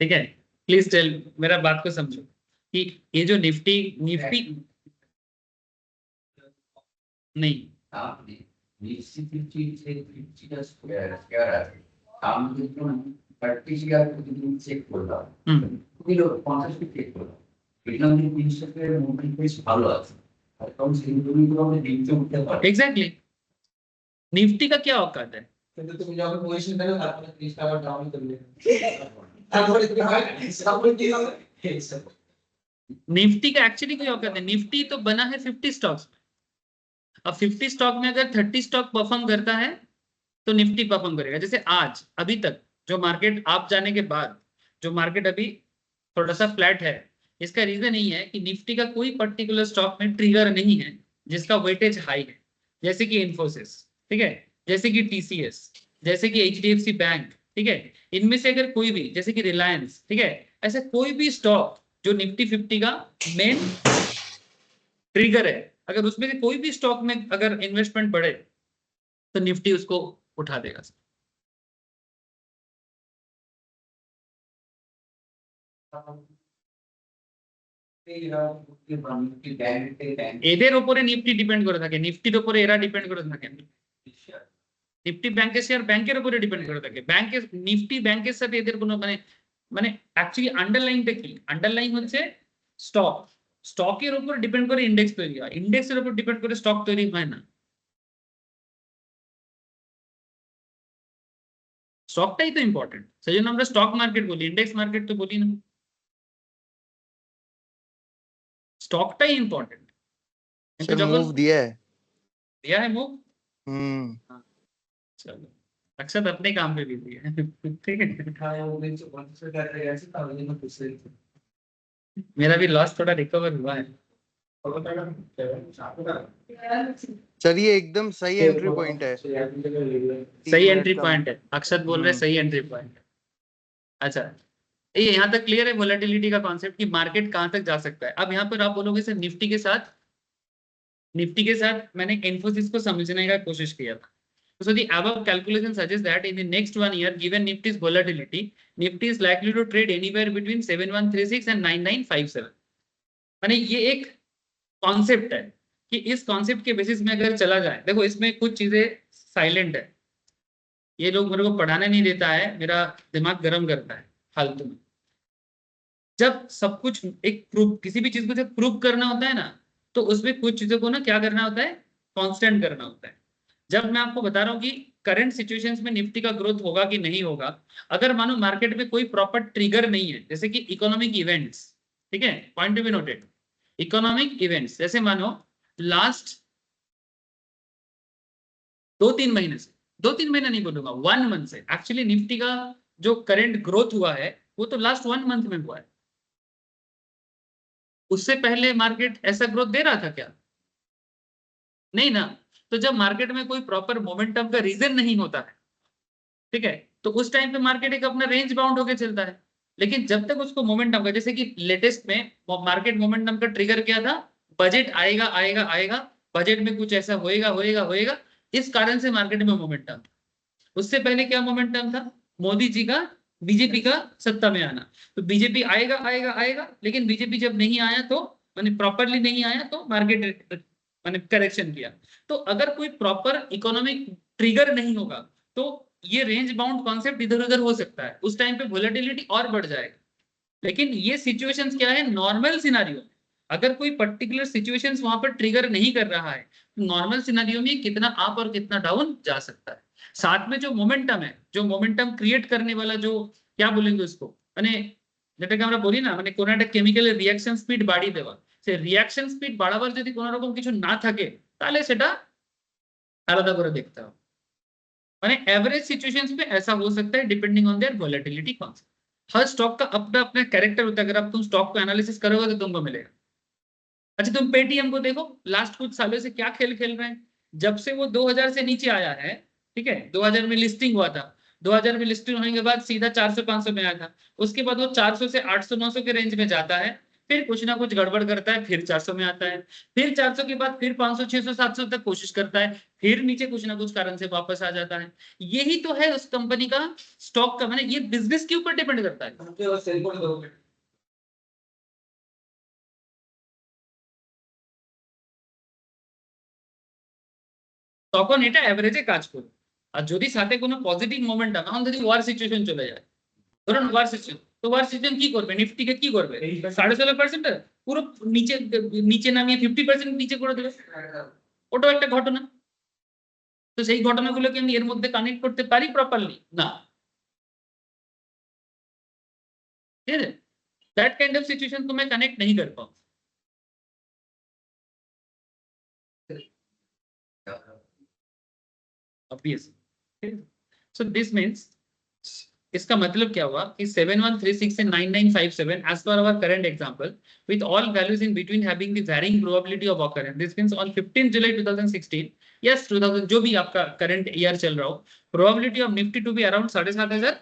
ठीक है? प्लीज टेल, मेरा बात को समझो कि ये जो निफ्टी निफ्टी नहीं, एग्जैक्टली निफ्टी का क्या औकात है? কিন্তু তুমি যখন পজিশন পেলে তারপরে 30 টাকা ডাউন করলে তারপরে কি হয় সাপোর্ট কি হবে निफ्टी का एक्चुअली कोई औकात है, निफ्टी तो बना है 50 स्टॉक्स में। अब 50 स्टॉक में अगर 30 स्टॉक परफॉर्म करता है तो निफ्टी परफॉर्म करेगा। जैसे आज अभी तक जो मार्केट आप जाने के बाद जो मार्केट अभी थोड़ा सा फ्लैट है, इसका रीजन यही है कि निफ्टी का कोई पर्टिकुलर स्टॉक में ट्रिगर नहीं है जिसका वेटेज हाई है, जैसे कि इन्फोसिस, ठीक है, जैसे कि टीसीएस, जैसे कि एचडीएफसी बैंक, ठीक है। इनमें से अगर कोई भी, जैसे कि रिलायंस, ठीक है, ऐसा कोई भी स्टॉक जो निफ्टी 50 का मेन ट्रिगर है, अगर उसमें से कोई भी स्टॉक में अगर इन्वेस्टमेंट बढ़े तो निफ्टी उसको उठा देगा। এদের উপরে নিফটি ডিপেন্ড করে থাকে, নিফটির উপরে এরা ডিপেন্ড করে থাকে। নিফটি ব্যাংকের শেয়ার ব্যাংকের উপরে ডিপেন্ড করে থাকে, ব্যাংকের নিফটি ব্যাংকের সাথে এদের কোনো মানে মানে অ্যাকচুয়ালি আন্ডারলাইনটা কি? আন্ডারলাইন হচ্ছে স্টক, স্টকের উপর ডিপেন্ড করে ইন্ডেক্স তৈরি হয়, ইন্ডেক্সের উপর ডিপেন্ড করে স্টক তৈরি হয় না। স্টকটাই তো ইম্পর্টেন্ট, সেই জন্য আমরা স্টক মার্কেট বলি, ইন্ডেক্স মার্কেট তো বলি না। স্টকটাই ইম্পর্টেন্ট। सर मूव दिया है मूव। चलो अक्षत अपने काम पे बिजी है, ठीक है। मेरा भी लॉस थोड़ा रिकवर हुआ है। चलिए एकदम सही एंट्री पॉइंट है। सही एंट्री पॉइंट है, अक्षत बोल रहे हैं सही एंट्री पॉइंट। अच्छा, ये यहाँ तक क्लियर है वोलेटिलिटी का कॉन्सेप्ट कि मार्केट कहाँ तक जा सकता है। अब यहाँ पर आप बोलोगे सर निफ्टी के साथ मैंने इन्फोसिस को समझने का कोशिश किया था। So the above calculation suggests that in the next 1 year, given Nifty's volatility, Nifty is likely to trade anywhere between 7136 and 9957. माने ये एक कॉन्सेप्ट है कि इस कॉन्सेप्ट के बेसिस में अगर चला जाए, देखो इसमें कुछ चीजें साइलेंट है, ये लोग मेरे को पढ़ाने नहीं देता है, मेरा दिमाग गर्म करता है फालतू में। जब सब कुछ एक प्रूफ, किसी भी चीज को जब प्रूफ करना होता है ना, तो उसमें कुछ चीजों को ना क्या करना होता है, कांस्टेंट करना होता है। जब मैं आपको बता रहा हूँ कि करंट सिचुएशंस में निफ्टी का ग्रोथ होगा कि नहीं होगा, अगर मानो मार्केट में कोई प्रॉपर ट्रिगर नहीं है, जैसे कि इकोनॉमिक इवेंट्स, ठीक है, point to be noted, economic events, जैसे मानो लास्ट 2-3 महीने से, 2-3 महीना नहीं बोलूंगा, 1 मंथ से एक्चुअली निफ्टी का जो करंट ग्रोथ हुआ है वो तो लास्ट 1 मंथ में हुआ है। उससे पहले मार्केट ऐसा ग्रोथ दे रहा था क्या? नहीं ना। तो जब मार्केट में कोई प्रॉपर मोमेंटम का रीजन नहीं होता है, ठीक है, तो उस टाइम पे मार्केट एक अपना रेंज बाउंड होकर चलता है। लेकिन जब तक उसको मोमेंटम का, जैसे कि लेटेस्ट में मार्केट मोमेंटम का ट्रिगर क्या था, बजट आएगा आएगा आएगा, बजट में कुछ ऐसा होएगा होएगा होएगा, इस कारण से मार्केट में मोमेंटम। उससे पहले क्या मोमेंटम था, मोदी जी का, बीजेपी का सत्ता में आना। तो बीजेपी आएगा आएगा आएगा, लेकिन बीजेपी जब नहीं आया तो माने प्रॉपरली नहीं आया तो मार्केट माने करेक्शन किया। तो अगर कोई प्रॉपर इकोनॉमिक ट्रिगर नहीं होगा तो ये रेंज बाउंड कॉन्सेप्ट इधर उधर हो सकता है, उस टाइम पे वोलेटिलिटी और बढ़ जाएगा। लेकिन ये सिचुएशंस क्या है, नॉर्मल सिनारियो में अगर कोई पर्टिकुलर सिचुएशंस वहां पर ट्रिगर नहीं कर रहा है, नॉर्मल सिनारियो में कितना अप और कितना डाउन जा सकता है। साथ में जो मोमेंटम है, जो मोमेंटम क्रिएट करने वाला, जो क्या बोलेंगे उसको, মানে যেটাকে আমরা বলি না, মানে কোন একটা কেমিক্যালের রিঅ্যাকশন স্পিড বাড়িয়ে দেওয়া, সেই রিঅ্যাকশন স্পিড বাড়াবার যদি কোনো রকম কিছু না থাকে তাহলে সেটা আলাদা করে দেখতে হবে। মানে एवरेज सिचुएशंस में ऐसा हो सकता है depending on their volatility concept. Her stock का अपना अपना कैरेक्टर होता है, अगर आप तुम स्टॉक को एनालिसिस करोगे तो तुमको मिलेगा। अच्छा तुम पेटीएम को देखो, लास्ट कुछ सालों से क्या खेल खेल रहे हैं, जब से वो 2000 से नीचे आया है, ठीक है, 2000 में लिस्टिंग हुआ था, 2000 में लिस्टिंग होने के बाद सीधा 400-500 में आया था, उसके बाद वो 400 से 800-900 के रेंज में जाता है, फिर कुछ ना कुछ गड़बड़ करता है, फिर 400 में आता है, फिर 400 के बाद फिर 500 600 700 तक कोशिश करता है, फिर नीचे कुछ ना कुछ कारण से वापस आ जाता है। यही तो है उस कंपनी का स्टॉक का, मैंने ये बिजनेस के ऊपर डिपेंड करता है। তখন এটা এভারেজে কাজ করবে। আর যদি সাথে কোনো পজিটিভ মোমেন্টাম, এখন যদি ওয়ার সিচুয়েশন চলে যায়, ধরুন ওয়ার সিচুয়েশন, তো ওয়ার সিচুয়েশন কি করবে, নিফটিকে কি করবে, 16.5% পুরো নিচে নিচে নামিয়ে 50% নিচে করে দেবে, ওটাও একটা ঘটনা। তো সেই ঘটনাগুলোকে আমি এর মধ্যে কানেক্ট করতে পারি প্রপারলি না, ঠিক আছে, दैट काइंड ऑफ सिचुएशन को मैं कनेक्ट नहीं कर पाऊँ। obviously, so this means इसका मतलब क्या हुआ कि 7136 से 9957 as per our current example with all values in between having the varying probability of occurrence, this means on 15 July 2016, yes 2000 जो भी आपका current year चल रहा हो, probability of Nifty to be around 7,500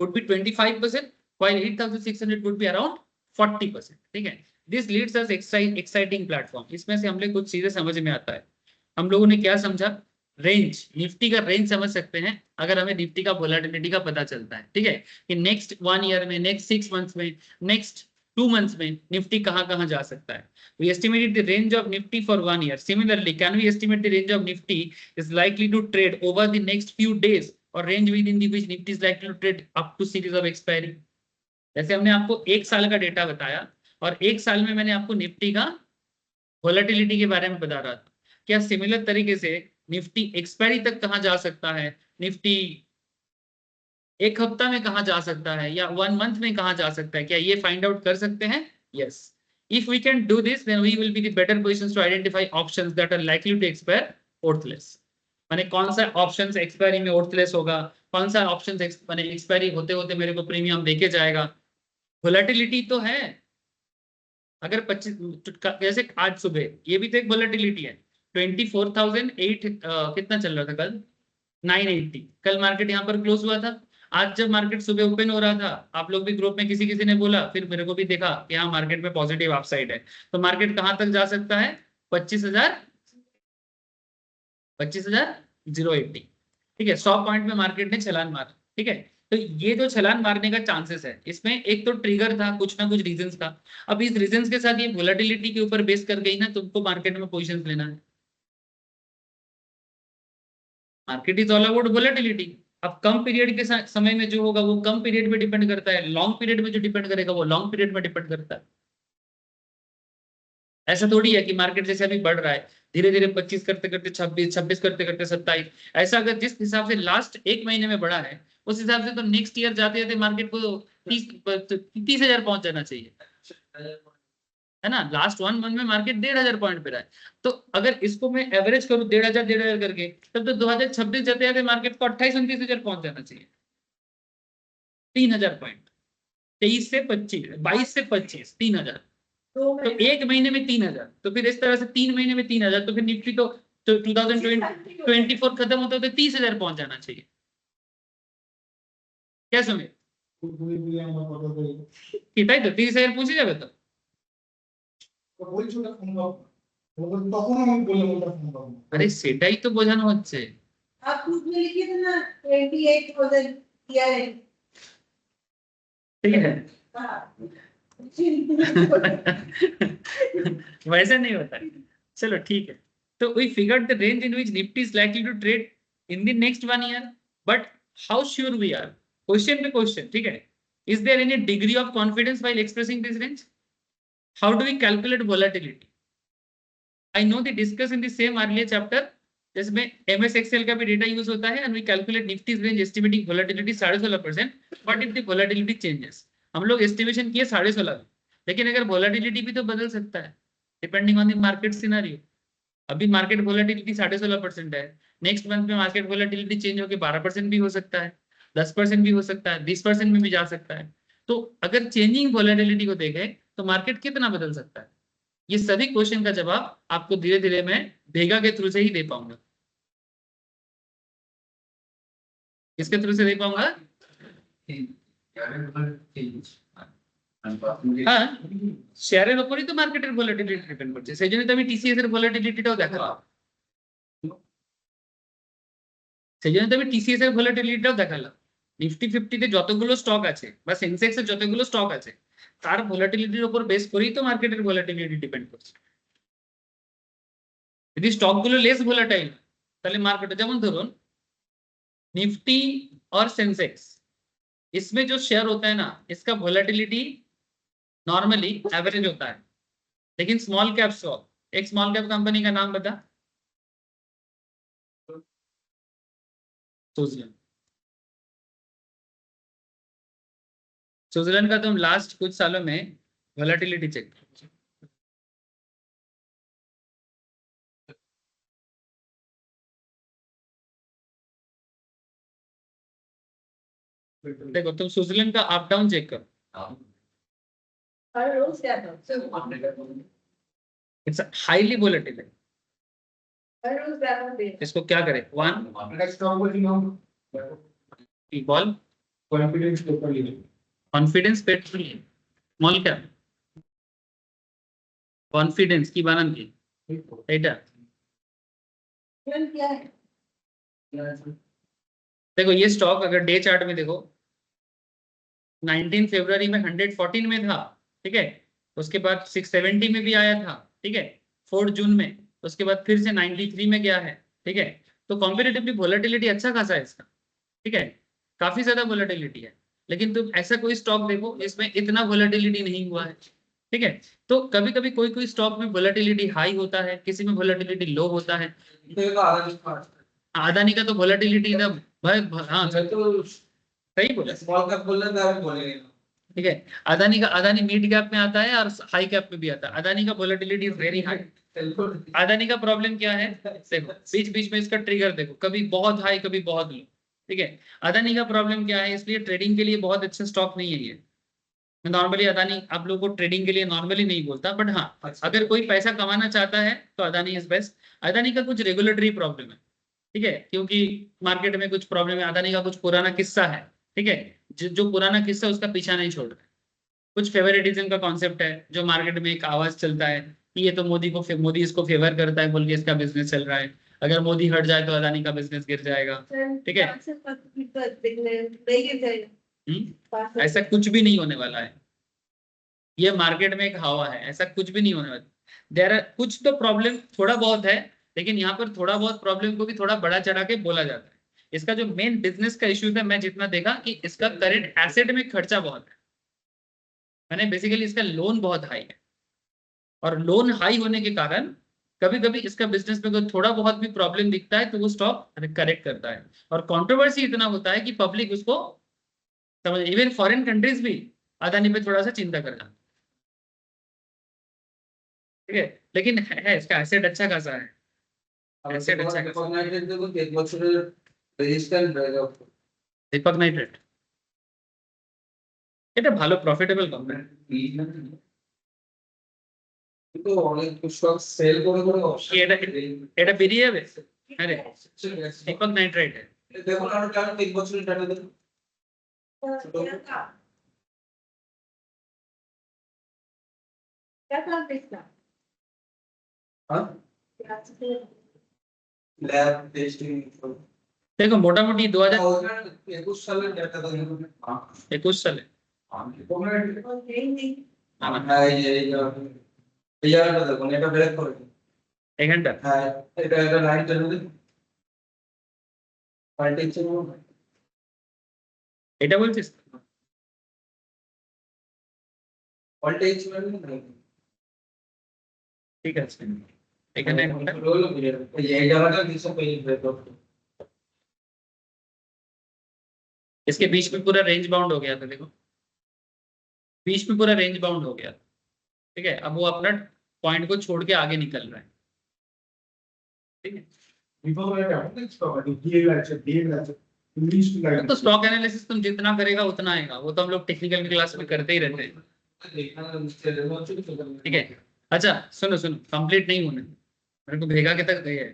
would be 25%, while 8,600 would be around 40%, ठीक है। This leads us exciting platform, इसमें से हम लोग कुछ चीजें समझ में आता है। हम लोगों ने क्या समझा, रेंज, निफ्टी का रेंज समझ सकते हैं अगर हमें निफ्टी का वोलेटिलिटी का पता चलता है, ठीक है, कि नेक्स्ट 1 ईयर में, नेक्स्ट 6 मंथ्स में, नेक्स्ट 2 मंथ्स में निफ्टी कहां जा सकता है। We estimated the range of Nifty for 1 year. Similarly, can we estimate the range of Nifty is likely to trade over the next few days or range within the which Nifty is likely to trade up to series of expiry? जैसे हमने आपको 1 साल का data बताया और 1 साल में मैंने आपको निफ्टी का वोलेटिलिटी के बारे में बता रहा था, क्या सिमिलर तरीके से निफ्टी एक्सपायरी तक कहां जा सकता है, निफ्टी 1 हफ्ता में कहां जा सकता है या 1 मंथ में कहां जा सकता है, क्या ये फाइंड आउट कर सकते हैं? Yes, if we can do this then we will be the better positions to identify options that are likely to expire worthless. माने कौन सा ऑप्शंस एक्सपायरी में वर्थलेस होगा, कौन सा ऑप्शंस माने एक्सपायरी होते होते मेरे को प्रीमियम देके जाएगा। वोलेटिलिटी तो है, अगर 25 जैसे आज सुबह ये भी तो एक वोलेटिलिटी है, 24,008 कितना चल रहा था कल, 980, कल मार्केट यहाँ पर क्लोज हुआ था। आज जब मार्केट सुबह ओपन हो रहा था, आप लोग भी ग्रुप में किसी किसी ने बोला, फिर मेरे को भी देखा कि हाँ मार्केट में पॉजिटिव अपसाइड है, तो मार्केट कहाँ तक जा सकता है, 25,080, ठीक है, 100 पॉइंट में मार्केट ने छलांग मारा, ठीक है। तो ये जो छलांग मारने का चांसेस है, इसमें एक तो ट्रिगर था, कुछ ना कुछ रीजंस था। अब इस रीजंस के साथ ये वोलेटिलिटी के ऊपर बेस कर गई ना, तुमको मार्केट में पोजीशंस लेना है। Market is all about volatility. अब कम पीरियड के समय में जो होगा वो कम पीरियड में डिपेंड करता है, लॉन्ग पीरियड में जो डिपेंड करेगा वो लॉन्ग पीरियड में डिपेंड करता है। ऐसा थोड़ी है कि मार्केट जैसे अभी बढ़ रहा है, धीरे धीरे 25 करते करते 26, 26 करते करते 27, ऐसा अगर जिस हिसाब से लास्ट एक महीने में बढ़ा है, उस हिसाब से तो नेक्स्ट ईयर जाते जाते मार्केट को 30,000 पहुंच जाना चाहिए, है ना। लास्ट 1 मंथ में मार्केट 1,500 पॉइंट पे रहा है, तो अगर इसको मैं एवरेज करूं 1,500 करके, तब तो 2026 जाते जाते मार्केट को 28-29,000 पहुंच जाना चाहिए, 3,000 पॉइंट, 23 से 25, 22 से 25, 3,000, तो एक महीने में 3,000, तो फिर इस तरह से 3 महीने में 3,000, तो फिर निफ्टी तो 2024 खत्म होता तो 30,000 पहुंच जाना चाहिए। क्या सुमित, তাই তো 30,000 পৌঁছে যাবে তো। আরে সেটাই তো বোঝানো হচ্ছে। आप खुद में लिखिए थे ना 28,000 किया है। ठीक है वैसे नहीं होता है। चलो ठीक है, तो we figured the range in which Nifty is likely to trade in the next 1 year, but how sure we are? Question पे question, ठीक है। Is there any degree of confidence while expressing this range? How do we calculate volatility? I know they discussed in the same earlier chapter, जिसमें MS Excel का भी data use होता है, and we calculate Nifty's range estimating volatility 16.5%, but if the volatility changes, हम लोग estimation किए 16.5, लेकिन अगर वोलेटिलिटी भी तो बदल सकता है depending on the market scenario. अभी मार्केट वोलेटिलिटी 16.5% है, नेक्स्ट मंथ में मार्केट वोलेटिलिटी चेंज होकर 12% भी हो सकता है, 10% भी हो सकता है, 20% में भी जा सकता है। तो अगर चेंजिंग वोलेटिलिटी को देखें तो मार्केट कितना बदल सकता है, ये सभी क्वेश्चन का जवाब आपको धीरे धीरे मैं भेगा के थ्रू से ही दे पाऊंगा। किसके थ्रू से दे पाऊंगा? হ্যাঁ, শেয়ারের উপরই তো মার্কেটের ভলাটিলিটি ডিপেন্ড করছে, সেজন্য তো আমি টিসিএস এর ভলাটিলিটিটাও দেখালাম, সেজন্য তো আমি টিসিএস এর ভলাটিলিটিটাও দেখালাম। নিফটি 50 তে যতগুলো স্টক আছে বা সেন্সেক্স এর যতগুলো স্টক আছে, তার ভলাটিলিটির উপর বেস করেই তো মার্কেটের ভলাটিলিটি ডিপেন্ড করছে। যদি স্টক গুলো লেস ভলাটাইল, তাহলে মার্কেটে, যেমন ধরুন निफ्टी और सेंसेक्स, इसमें जो शेयर होता है ना, इसका वोलेटिलिटी नॉर्मली एवरेज होता है, लेकिन स्मॉल कैप स्टॉक, एक स्मॉल कैप कंपनी का नाम बता। सुजलन, सुजलन का तुम लास्ट कुछ सालों में वोलेटिलिटी चेक करो। देखो तुम स्विट्जरलैंड का अप डाउन चेक करो, हर रोज क्या था? इट्स हाईली वोलेटिल है। हर रोज क्या था? इसको क्या करें, one ball confidence paper confidence petrol small cap confidence की বানান কি এটা? क्या है? देखो ये स्टॉक अगर डे चार्ट में देखो, 19 फरवरी में 114 में था, ठीक है, उसके बाद 670 में भी आया था, ठीक है, 4 जून में, उसके बाद फिर से 93 में गया है, ठीक है। तो कॉम्पिटिटिवली वोलेटिलिटी अच्छा खासा है इसका, ठीक है, काफी ज्यादा वोलेटिलिटी है। लेकिन तुम ऐसा कोई स्टॉक देखो इसमें इतना वोलेटिलिटी नहीं हुआ है, ठीक है। तो कभी कभी कोई कोई स्टॉक में वोलेटिलिटी हाई होता है, किसी में वोलेटिलिटी लो होता है। अदानी का तो वोलेटिलिटी था भाई, हाँ सही बोला, स्मॉल कैप बोल रहे थे, बोले ठीक है। अदानी मिड कैप में आता है और हाई कैप में भी आता है। अदानी का volatility is very high. Adani का प्रॉब्लम क्या है, देखो बीच बीच में इसका ट्रिगर देखो, कभी बहुत हाई कभी बहुत लो, ठीक है। अदानी का प्रॉब्लम क्या है, इसलिए ट्रेडिंग के लिए बहुत अच्छा स्टॉक नहीं है ये, मैं नॉर्मली अदानी आप लोगों को ट्रेडिंग के लिए नॉर्मली नहीं बोलता, बट हाँ अच्छा। अगर कोई पैसा कमाना चाहता है तो अदानी इज बेस्ट। अदानी का कुछ रेगुलेटरी प्रॉब्लम है, ठीक है, क्योंकि मार्केट में कुछ प्रॉब्लम है, अदानी का कुछ पुराना किस्सा है, ठीक है, जो पुराना किस्सा है, उसका पीछा नहीं छोड़ रहा है। कुछ फेवरेटिज्म का कॉन्सेप्ट है जो मार्केट में एक आवाज चलता है कि ये तो मोदी इसको फेवर करता है बोल के इसका बिजनेस चल रहा है, अगर मोदी हट जाए तो अदानी का बिजनेस गिर जाएगा, ठीक है। नहीं गिर जाएगा। ऐसा कुछ भी नहीं होने वाला है, ये मार्केट में एक हवा है, ऐसा कुछ भी नहीं होने वाला। देर आर कुछ तो प्रॉब्लम थोड़ा बहुत है, लेकिन यहाँ पर थोड़ा बहुत प्रॉब्लम को भी थोड़ा बड़ा चढ़ा के बोला जाता है। इसका जो मेन बिजनेस का इश्यू है, मैं जितना देखा कि इसका करेंट एसेट में खर्चा बहुत है, मैंने बेसिकली इसका लोन बहुत हाई है, और लोन हाई होने के कारण कभी कभी इसका बिजनेस में कोई थोड़ा बहुत भी प्रॉब्लम दिखता है तो वो स्टॉक करेक्ट करता है, और कंट्रोवर्सी इतना होता है कि पब्लिक उसको समझ, इवन फॉरेन कंट्रीज भी अदानी पे थोड़ा सा चिंता कर जाते, ठीक है, लेकिन है इसका एसेट अच्छा खासा है। Asset अच्छा खासा। एक বছরের রেজিস্টার দীপক নাইট্রেট এটা ভালো প্রফিটেবল কোম্পানি। কিন্তু অনেক স্টক সেল করে করে কি এটা এটা বেরিয়ে যাবে? আরে দীপক নাইট্রেট দেখুন আর কারণ এক বছরের ডাটা দেখুন। क्या काम इसका? হ্যাঁ ল্যাব টেস্টিং দেখো মোটামুটি 21 সালের ডাটা দেখুন। 2021 সালে नहीं হ্যাঁ এই জায়গাটা দেখুন, এটা ব্রেক করে দিন। এখানটা হ্যাঁ এটা লাইন টেনে দিন। পাল্টেছে এটা বলছিস? পাল্টেছে মানে ঠিক আছে, এখানে একটা এই জায়গাটা নিচে পেয়ে ব্রেক করতে। इसके बीच में पूरा रेंज बाउंड हो गया था, देखो बीच में पूरा रेंज बाउंड हो गया, ठीक है, अब वो अपना पॉइंट को छोड़ के आगे निकल रहा है, ठीक है। तो स्टॉक एनालिसिस तुम जितना करेगा उतना आएगा, वो तो हम लोग टेक्निकल क्लास में करते ही रहते हैं, ठीक है। अच्छा सुनो सुनो, कंप्लीट नहीं होने दो, मेरे को भेगा के तक गए,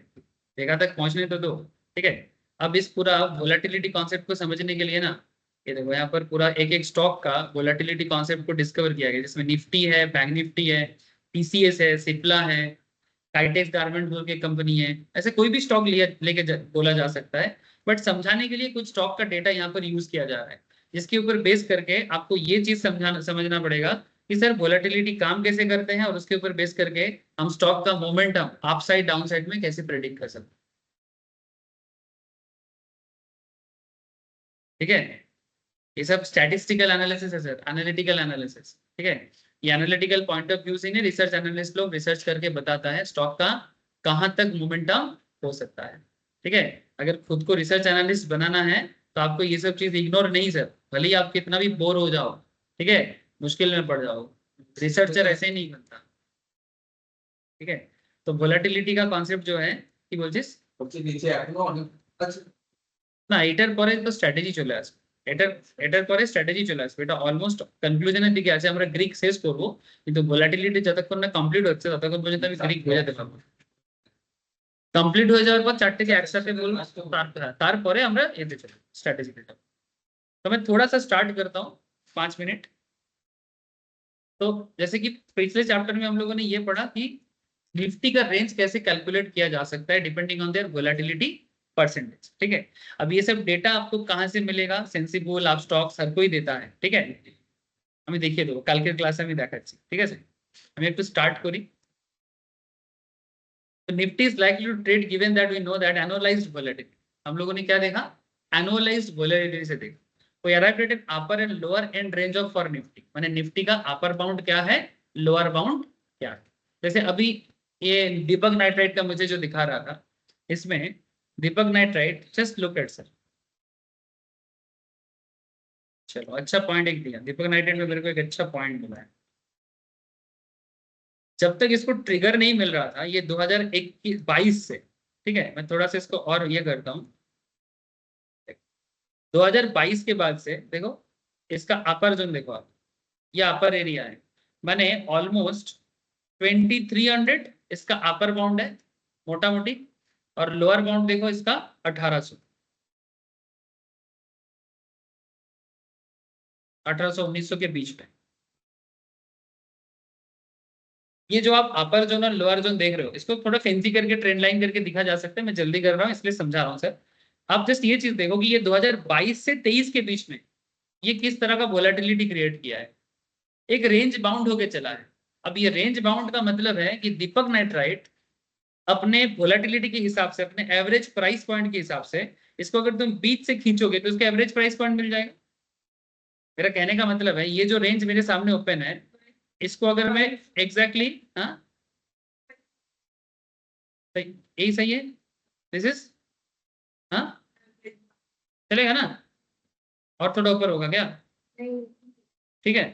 भेगा तक पहुंचने तो दो, ठीक है। अब इस पूरा वोलेटिलिटी कॉन्सेप्ट को समझने के लिए ना, ये देखो यहाँ पर पूरा एक एक स्टॉक का वोलेटिलिटी कॉन्सेप्ट को डिस्कवर किया गया, जिसमें निफ्टी है, बैंक निफ्टी है, टीसीएस है, सिप्ला है, काइटेक्स गारमेंट बोल के कंपनी है, ऐसे कोई भी स्टॉक लेके बोला जा सकता है, बट समझाने के लिए कुछ स्टॉक का डेटा यहाँ पर यूज किया जा रहा है, जिसके ऊपर बेस करके आपको ये चीज समझना पड़ेगा कि सर वोलेटिलिटी काम कैसे करते हैं, और उसके ऊपर बेस करके हम स्टॉक का momentum up side down side में कैसे प्रेडिक्ट कर सकते हैं, ठीक है। ये सब स्टैटिस्टिकल एनालिसिस है सर, एनालिटिकल एनालिसिस, ठीक है। ये एनालिटिकल पॉइंट ऑफ व्यू से नहीं, रिसर्च एनालिस्ट लोग रिसर्च करके बताता है स्टॉक का कहां तक मोमेंटम हो सकता है, ठीक है। अगर खुद को रिसर्च एनालिस्ट बनाना है तो आपको ये सब चीज इग्नोर नहीं सर, भले ही आप कितना भी बोर हो जाओ, ठीक है, मुश्किल में पड़ जाओ, रिसर्चर ऐसे ही नहीं बनता, ठीक है। तो वोलेटिलिटी का कॉन्सेप्ट जो है কি বলছিস নিচে এখনো অনেক আছে না, এটার পরে তো স্ট্র্যাটেজি চলে আসবে, এটার পরে স্ট্র্যাটেজি চলে আসবে, এটা অলমোস্ট কনক্লুশনের দিকে আছে, আমরা গ্রিক শেষ করব, কিন্তু ভোলাটিলিটি যতক্ষণ না কমপ্লিট হচ্ছে ততক্ষণ পর্যন্ত আমি গ্রিক বোঝাতে পারবো, কমপ্লিট হয়ে যাওয়ার পর চারটেকে একসাথে বলবো, তারপরে আমরা এতে চলবো स्ट्रैटेजी पे। तो मैं थोड़ा सा स्टार्ट करता हूँ 5 मिनट। तो जैसे कि पिछले चैप्टर में हम लोगों ने ये पढ़ा कि निफ्टी का रेंज कैसे कैलकुलेट किया जा सकता है depending on their volatility percentage, ठीक है। अब ये सब डेटा आपको कहाँ से मिलेगा, सेंसिबल आप स्टॉक्स हर कोई देता है, ठीक है। हमें देखिए दो কালকের ক্লাসে আমি দেখাচ্ছি, ঠিক আছে। আমি একটু স্টার্ট করি। तो Nifty is likely to trade given that we know that annualized volatility, हम लोगों ने क्या देखा, एनुअलाइज्ड वोलेटिलिटी से देखा। तो arrived at an upper and lower and range of for Nifty, माने निफ्टी का अपर बाउंड क्या है, लोअर बाउंड क्या है। जैसे अभी ये दीपक नाइट्राइट का मुझे जो दिखा रहा था, इसमें Deepak nitrite just look at sir, चलो अच्छा पॉइंट एक दिया दीपक नाइट्राइट में, मेरे को एक अच्छा पॉइंट मिला है। जब तक इसको ट्रिगर नहीं मिल रहा था, ये 2022 से, ठीक है, मैं थोड़ा सा इसको और ये करता हूँ, 2022 के बाद से देखो इसका अपर जोन देखो आप, ये अपर एरिया है, माने ऑलमोस्ट 2300 इसका अपर बाउंड है मोटा मोटी, और लोअर बाउंड देखो इसका 1800, 1900 के बीच में। ये जो आप अपर जोन और लोअर जोन देख रहे हो, इसको थोड़ा फैंसी करके ट्रेंड लाइन करके दिखा जा सकता है, मैं जल्दी कर रहा हूँ इसलिए समझा रहा हूँ सर। आप जस्ट ये चीज देखो कि ये 2022 से 23 के बीच में ये किस तरह का वोलेटिलिटी क्रिएट किया है, एक रेंज बाउंड होके चला है। अब ये रेंज बाउंड का मतलब है कि दीपक नाइट्राइट अपने वोलेटिलिटी के हिसाब से, अपने एवरेज प्राइस पॉइंट के हिसाब से, इसको अगर तुम बीच से खींचोगे तो उसका एवरेज प्राइस पॉइंट मिल जाएगा। मेरा कहने का मतलब है ये जो रेंज मेरे सामने ओपन है, इसको अगर मैं एग्जैक्टली यही सही है, दिस इज हाँ चलेगा ना, और थोड़ा ऊपर होगा क्या, ठीक है।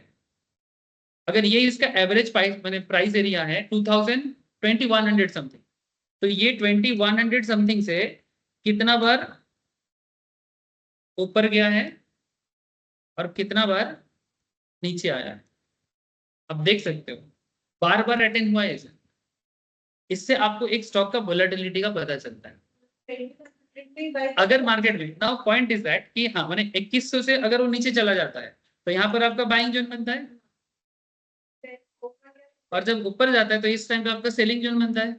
अगर ये इसका एवरेज प्राइस मैंने प्राइस एरिया है 2100 समथिंग, तो ये 2100 समथिंग से कितना बार ऊपर गया है और कितना बार नीचे आया है, अब देख सकते हो बार बार अटेंड हुआ है इसे। इससे आपको एक स्टॉक का वोलेटिलिटी का पता चलता है। अगर मार्केट में नाउ पॉइंट इज दैट कि हाँ मैंने 2100 से अगर वो नीचे चला जाता है तो यहाँ पर आपका बाइंग जोन बनता है, और जब ऊपर जाता है तो इस टाइम पे आपका सेलिंग जोन बनता है।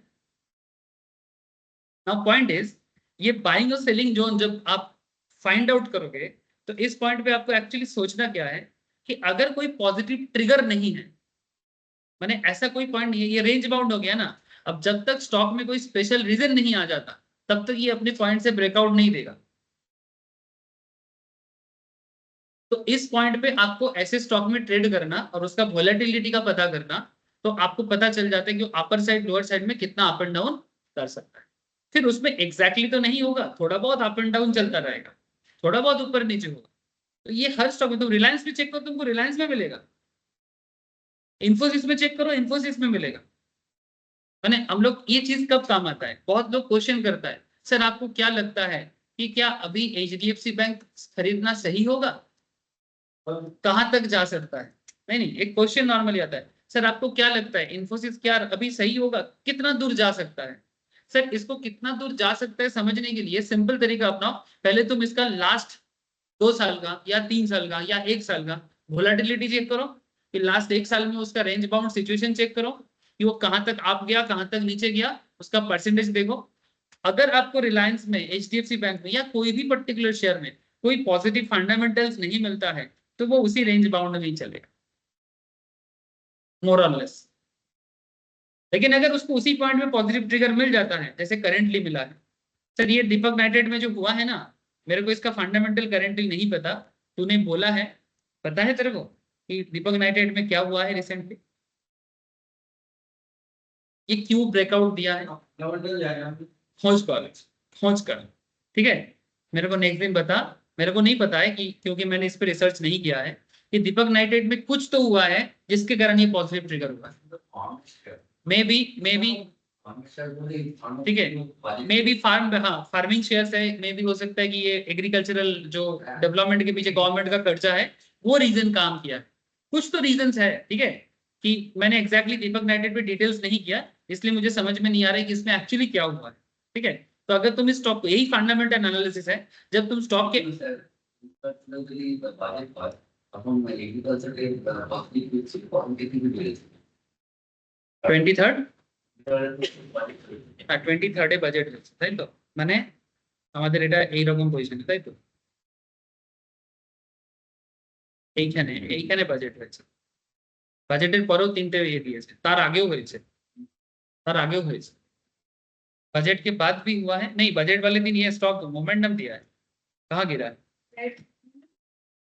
नाउ पॉइंट इज ये बाइंग और सेलिंग जोन जब आप फाइंड आउट करोगे तो इस पॉइंट पे आपको एक्चुअली सोचना क्या है कि अगर कोई पॉजिटिव ट्रिगर नहीं है, माने ऐसा कोई पॉइंट नहीं है, ये रेंज बाउंड हो गया ना, अब जब तक स्टॉक में कोई स्पेशल रीजन नहीं आ जाता तब तक ये अपने पॉइंट से ब्रेकआउट नहीं देगा। तो इस पॉइंट पे आपको ऐसे स्टॉक में ट्रेड करना और उसका वोलेटिलिटी का पता करना, तो आपको पता चल जाता है कि अपर साइड लोअर साइड में कितना अप एंड डाउन कर सकता है। फिर उसमें एग्जैक्टली तो नहीं होगा, थोड़ा बहुत अप एंड डाउन चलता रहेगा, थोड़ा बहुत ऊपर नीचे होगा। तो ये हर स्टॉक में, तुम रिलायंस में चेक करो तुमको रिलायंस में मिलेगा, इंफोसिस में चेक करो इंफोसिस में मिलेगा। मैंने हम लोग ये चीज कब काम आता है, बहुत लोग क्वेश्चन करता है सर आपको क्या लगता है कि क्या अभी HDFC बैंक खरीदना सही होगा, कहां तक जा सकता है। नहीं नहीं, एक क्वेश्चन नॉर्मली आता है सर आपको क्या लगता है इंफोसिस क्या अभी सही होगा, कितना दूर जा सकता है। सर इसको कितना दूर जा सकता है समझने के लिए सिंपल तरीका अपनाओ, पहले तुम इसका लास्ट 2 साल का या 3 साल का या 1 साल का वोलेटिलिटी चेक करो, फिर लास्ट 1 साल में उसका रेंज बाउंड सिचुएशन चेक करो कि वो कहां तक आप गया कहां तक नीचे गया, उसका परसेंटेज देखो। अगर आपको रिलायंस में HDFC बैंक में या कोई भी पर्टिकुलर शेयर में कोई पॉजिटिव फंडामेंटल्स नहीं मिलता है तो वो उसी रेंज बाउंड में ही चलेगा मोर और लेस। लेकिन अगर उसको उसी पॉइंट में पॉजिटिव ट्रिगर मिल जाता है जैसे करेंटली मिला है, सर ये दीपक नाइट्राइट में जो हुआ है ना, मेरे को इसका फंडामेंटल करेंटली नहीं पता, तूने बोला है, पता है तेरे को कि दीपक नाइट्राइट में क्या हुआ है रिसेंटली, ये क्यों ब्रेकआउट दिया है, खोज कर खोज कर, ठीक है। मेरे को नेक्स्ट दिन बता, मेरे को नहीं पता है कि क्योंकि मैंने इस पर रिसर्च नहीं किया है कि दीपक नाइट्राइट में कुछ तो हुआ है जिसके कारण ये पॉजिटिव ट्रिगर हुआ है। मे बी ठीक है, मे बी फार्मिंग शेयर्स है, मे बी हो सकता है कि ये एग्रीकल्चरल जो डेवलपमेंट के पीछे गवर्नमेंट का खर्चा है वो रीजन काम किया है, कुछ तो रीजंस है, ठीक है। कि मैंने एग्जैक्टली दीपक नाइट्राइट पे डिटेल्स नहीं किया इसलिए मुझे समझ में नहीं आ रहा है कि इसमें एक्चुअली क्या हुआ है, ठीक है। तो अगर तुम इस स्टॉक को, यही फंडामेंटल एनालिसिस है, जब तुम स्टॉक के ट्वेंटी थर्ड বাজেট হচ্ছে তাই তো, মানে আমাদের এটা এইরকম পজিশনে তাই তো, এইখানে এইখানে বাজেট হয়েছে, বাজেটের পরেও 3টে ইয়ে দিয়েছে, তার আগেও হয়েছে, তার আগেও হয়েছে, बजट के बाद भी हुआ है, नहीं बजट वाले दिन ये स्टॉक मोमेंटम दिया है, कहाँ गिरा है,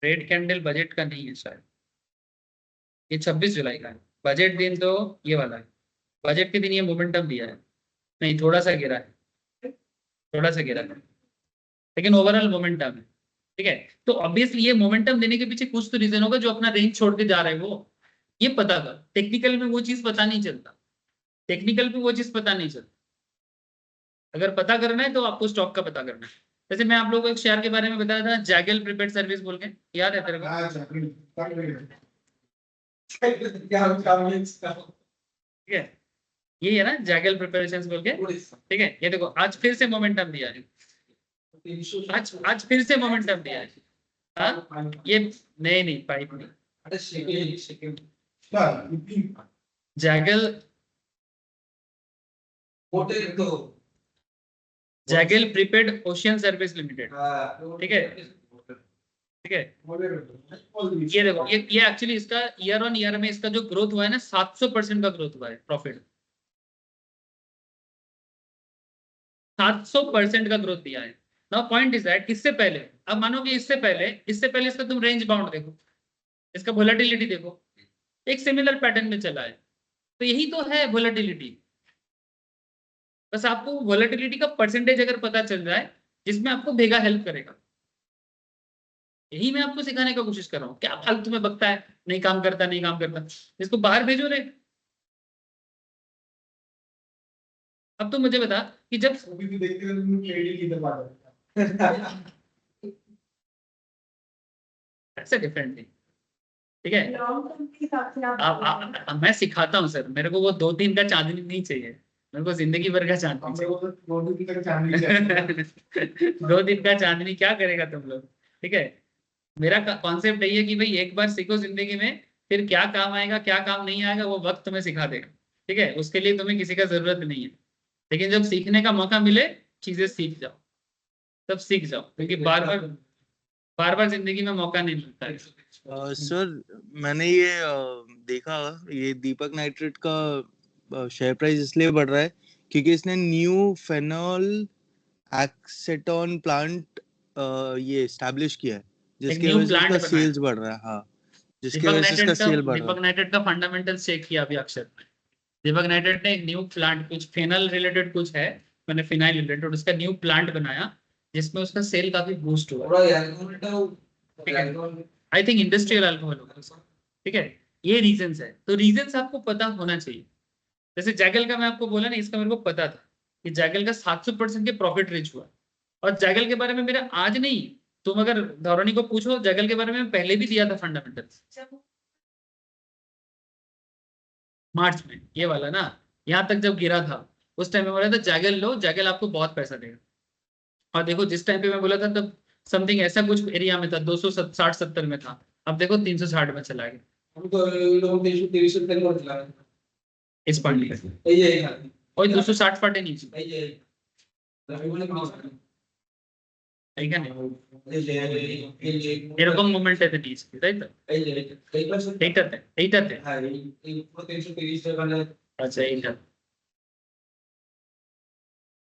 रेड कैंडल बजट का नहीं है शायद, ये 26 जुलाई का है, बजट दिन तो ये वाला है, बजट के दिन ये मोमेंटम दिया है, नहीं थोड़ा सा गिरा है, थोड़ा सा गिरा है, लेकिन ओवरऑल मोमेंटम है, ठीक है। तो ऑब्वियसली ये मोमेंटम देने के पीछे कुछ तो रीजन होगा, जो अपना रेंज छोड़ के जा रहे हैं वो, ये पता कर, टेक्निकल में वो चीज पता नहीं चलता, टेक्निकल में वो चीज पता नहीं चलता, अगर पता करना है तो आपको स्टॉक का पता करना है। जैसे मैं आप लोगों को एक शेयर के बारे में बताया था, जैगल प्रीपेड सर्विस बोल के, याद है तेरे को, क्या ठीक है, ये है ना जैगल प्रिपरेशंस बोल के। ठीक है, ये देखो आज फिर से मोमेंटम दिया है, आज फिर से मोमेंटम दिया है। हाँ ये नहीं पाइप नहीं, Zaggle Zaggle prepaid ocean service limited. ठीक है, ठीक है, ये देखो ये एक्चुअली इसका ईयर ऑन ईयर में इसका जो ग्रोथ हुआ है ना 700% का ग्रोथ हुआ है प्रॉफिट, 700% का ग्रोथ दिया है। नाउ पॉइंट इज दैट इससे पहले, अब मानो कि इससे पहले इसका तुम रेंज बाउंड देखो, इसका वोलेटिलिटी देखो, एक सिमिलर पैटर्न में चला है। तो यही तो है वोलेटिलिटी, बस आपको वोलेटिलिटी का परसेंटेज अगर पता चल जाए जिसमें आपको भेगा हेल्प करेगा, यही मैं आपको सिखाने का कोशिश कर रहा हूँ। क्या फालतू में बकता है, नहीं काम करता नहीं काम करता, इसको बाहर भेजो रे। अब तो मुझे बता कि जब ऐसे डिफरेंट नहीं, ठीक है, लॉन्ग टर्म के हिसाब से आप मैं सिखाता हूँ सर, मेरे को वो 2 दिन का चांदनी नहीं चाहिए, मेरे को जिंदगी भर का चांदनी चाहिए। 2 दिन का चांदनी क्या करेगा तुम लोग। ठीक है, मेरा कॉन्सेप्ट यही है कि भाई एक बार सीखो जिंदगी में, फिर क्या काम आएगा क्या काम नहीं आएगा वो वक्त तुम्हें सिखा देगा। ठीक है, उसके लिए तुम्हें किसी का जरूरत नहीं है, लेकिन जब सीखने का मौका मिले चीजें सीख जाओ, तब सीख जाओ, क्योंकि बार बार जिंदगी में मौका नहीं मिलता है। सर मैंने ये देखा, ये दीपक नाइट्रेट का शेयर प्राइस इसलिए बढ़ रहा है क्योंकि इसने न्यू फेनॉल एक्सेटोन प्लांट ये एस्टैब्लिश किया है, जिसकी new वजह से plant इसका बनाया। सेल्स बढ़ रहा है। हाँ, जिसकी वजह से इसका सेल बढ़ रहा दीपक नाइट्रेट का फंडामेंटल्स चेक किया अभी अक्षर में। दीपक नाइट्रेट ने एक न्यू प्लांट, कुछ फेनल रिलेटेड कुछ है, मैंने फिनाइल रिलेटेड, उसका न्यू प्लांट बनाया जिसमें उसका सेल काफी बूस्ट हुआ। आई थिंक इंडस्ट्रियल अल्कोहल होगा। ठीक है, ये रीजंस है, तो रीजंस आपको पता होना चाहिए। जैसे जैगल का मैं आपको बोला ना, इसका मेरे को पता था कि जैगल का 700% के प्रॉफिट रीच हुआ, और जैगल के बारे में मेरा आज नहीं, तुम अगर धौरणी को पूछो जैगल के बारे में पहले भी दिया था फंडामेंटल्स, मार्च में ये वाला ना, यहाँ तक जब गिरा था उस टाइम में बोला था जैगल लो, जैगल आपको बहुत पैसा देगा। और देखो जिस टाइम पे मैं बोला था तब समथिंग ऐसा कुछ एरिया में था, 260-70 में था, अब देखो 360 में चला गया इस पॉइंट पे, और 260 फटे नीचे, ठीक है ना, এরকম মোমেন্ট এতে নিয়েছে তাই তো, এইটাতে আচ্ছা এইটা,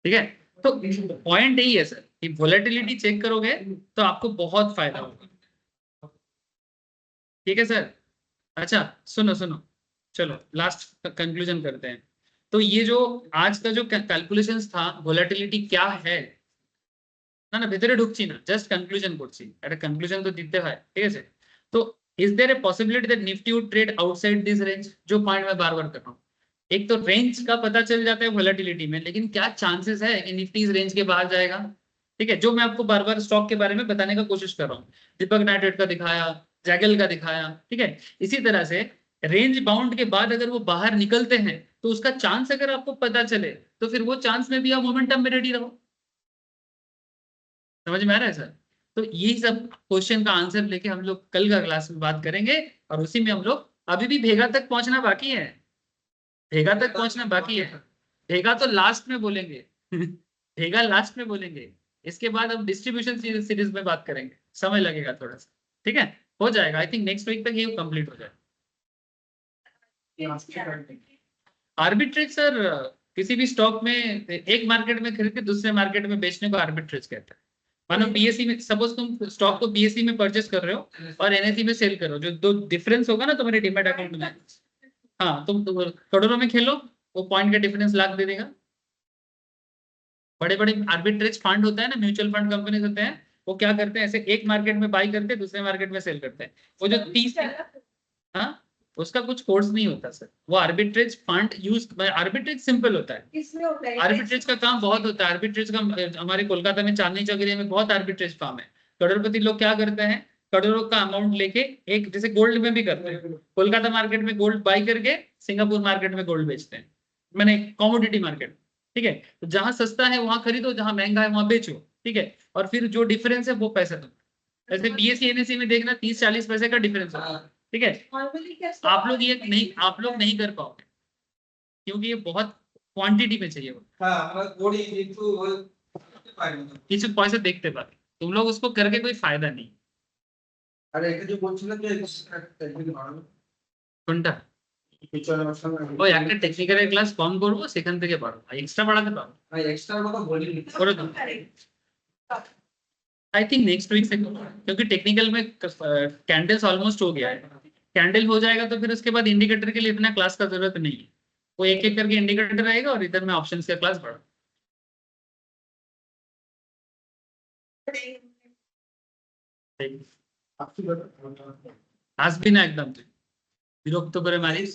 ठीक है। तो पॉइंट यही है सर कि वोलेटिलिटी चेक करोगे तो आपको बहुत फायदा होगा। ठीक है सर, अच्छा सुनो सुनो, चलो लास्ट कंक्लूजन करते हैं। तो ये जो आज का जो कैलकुलेशंस था वोलेटिलिटी क्या है না না ভেতরে ঢুকছি না, জাস্ট কনক্লুশন করছি, একটা কনক্লুশন তো দিতে হয়, ঠিক আছে। তো is there a possibility that Nifty would trade outside this range, जो पॉइंट मैं बार बार कर रहा हूँ, एक तो रेंज का पता चल जाता है वोलेटिलिटी में, लेकिन क्या चांसेस है कि निफ्टी इस रेंज के बाहर जाएगा। ठीक है, जो मैं आपको बार बार स्टॉक के बारे में बताने का कोशिश कर रहा हूँ, दीपक नाइट्रेट का दिखाया, जैगल का दिखाया, ठीक है। इसी तरह से रेंज बाउंड के बाद अगर वो बाहर निकलते हैं तो उसका चांस अगर आपको पता चले तो फिर वो चांस में भी आप मोमेंटम में रेडी रहो। समझ में आ रहा है सर। तो यही सब क्वेश्चन का आंसर लेके हम लोग कल का क्लास में बात करेंगे, और उसी में हम लोग अभी भी भेगा तक पहुंचना बाकी है, भेगा तक पहुंचना बाकी है, भेगा तो लास्ट में बोलेंगे भेगा लास्ट में बोलेंगे, इसके बाद हम डिस्ट्रीब्यूशन सीरीज में बात करेंगे, समय लगेगा थोड़ा सा, ठीक है, हो जाएगा। आई थिंक नेक्स्ट वीक तक ये कंप्लीट हो जाएगा। आर्बिट्रेज सर किसी भी स्टॉक में एक मार्केट में खरीद के दूसरे मार्केट में बेचने को आर्बिट्रेज कहते हैं। मानो बीएससी में सपोज तुम स्टॉक को बीएससी में परचेस कर रहे हो और एनएसई में सेल कर रहे हो, जो दो डिफरेंस होगा ना तुम्हारे डीमैट अकाउंट में, हाँ तुम करोड़ों में खेलो, वो पॉइंट का डिफरेंस लाख दे देगा। बड़े बड़े आर्बिट्रेज फंड होता है ना, म्यूचुअल फंड कंपनी होते हैं, वो क्या करते हैं ऐसे एक मार्केट में बाई करते हैं दूसरे मार्केट में सेल करते हैं। वो जो 30, हाँ उसका कुछ कोर्स नहीं होता सर, वो arbitrage fund use, arbitrage simple होता है, आर्बिट्रेज का काम बहुत होता है। आर्बिट्रेज का हमारे कोलकाता में चांदनी चौक एरिया में बहुत आर्बिट्रेज फार्म है। करोड़पति लोग क्या करते हैं, करोड़ों का अमाउंट लेके, एक जैसे गोल्ड में भी करते हैं, कोलकाता मार्केट में गोल्ड बाई करके सिंगापुर मार्केट में गोल्ड बेचते हैं, मैंने कमोडिटी मार्केट, ठीक है। तो जहां सस्ता है वहां खरीदो, जहां महंगा है वहां बेचो, ठीक है। और फिर जो डिफरेंस है वो पैसा दो। ऐसे बीएससी एनएससी में देखना 30-40 पैसे का डिफरेंस होगा, ठीक है। नॉर्मली क्या आप लोग ये नहीं, आप लोग नहीं कर पाओगे, क्योंकि ये बहुत क्वांटिटी में चाहिए। हाँ हमारा बॉडी इनटू কিছু পয়সা দেখতে পাবে, तुम लोग उसको करके कोई फायदा नहीं। अरे এটা যে বলছিলাম যে একদিন বাড়ানো কোনটা? পিছনে অপশন ওই একটা টেকনিক্যাল ক্লাস কম করবো, সেখান থেকে পারো, এক্সট্রা বাড়াতে পারো। ভাই এক্সট্রা কথা বলিনি করে दो। आई थिंक नेक्स्ट वीक से करो, क्योंकि टेक्निकल में कैंडल्स ऑलमोस्ट हो गया है। कैंडल हो जाएगा तो फिर उसके बाद इंडिकेटर के लिए इतना क्लास का जरूरत नहीं है, वो एक एक करके इंडिकेटर रहेगा और इधर में ऑप्शंस का क्लास बढ़ा। আসবি না একদম, তুই বিরক্ত করে মারিস।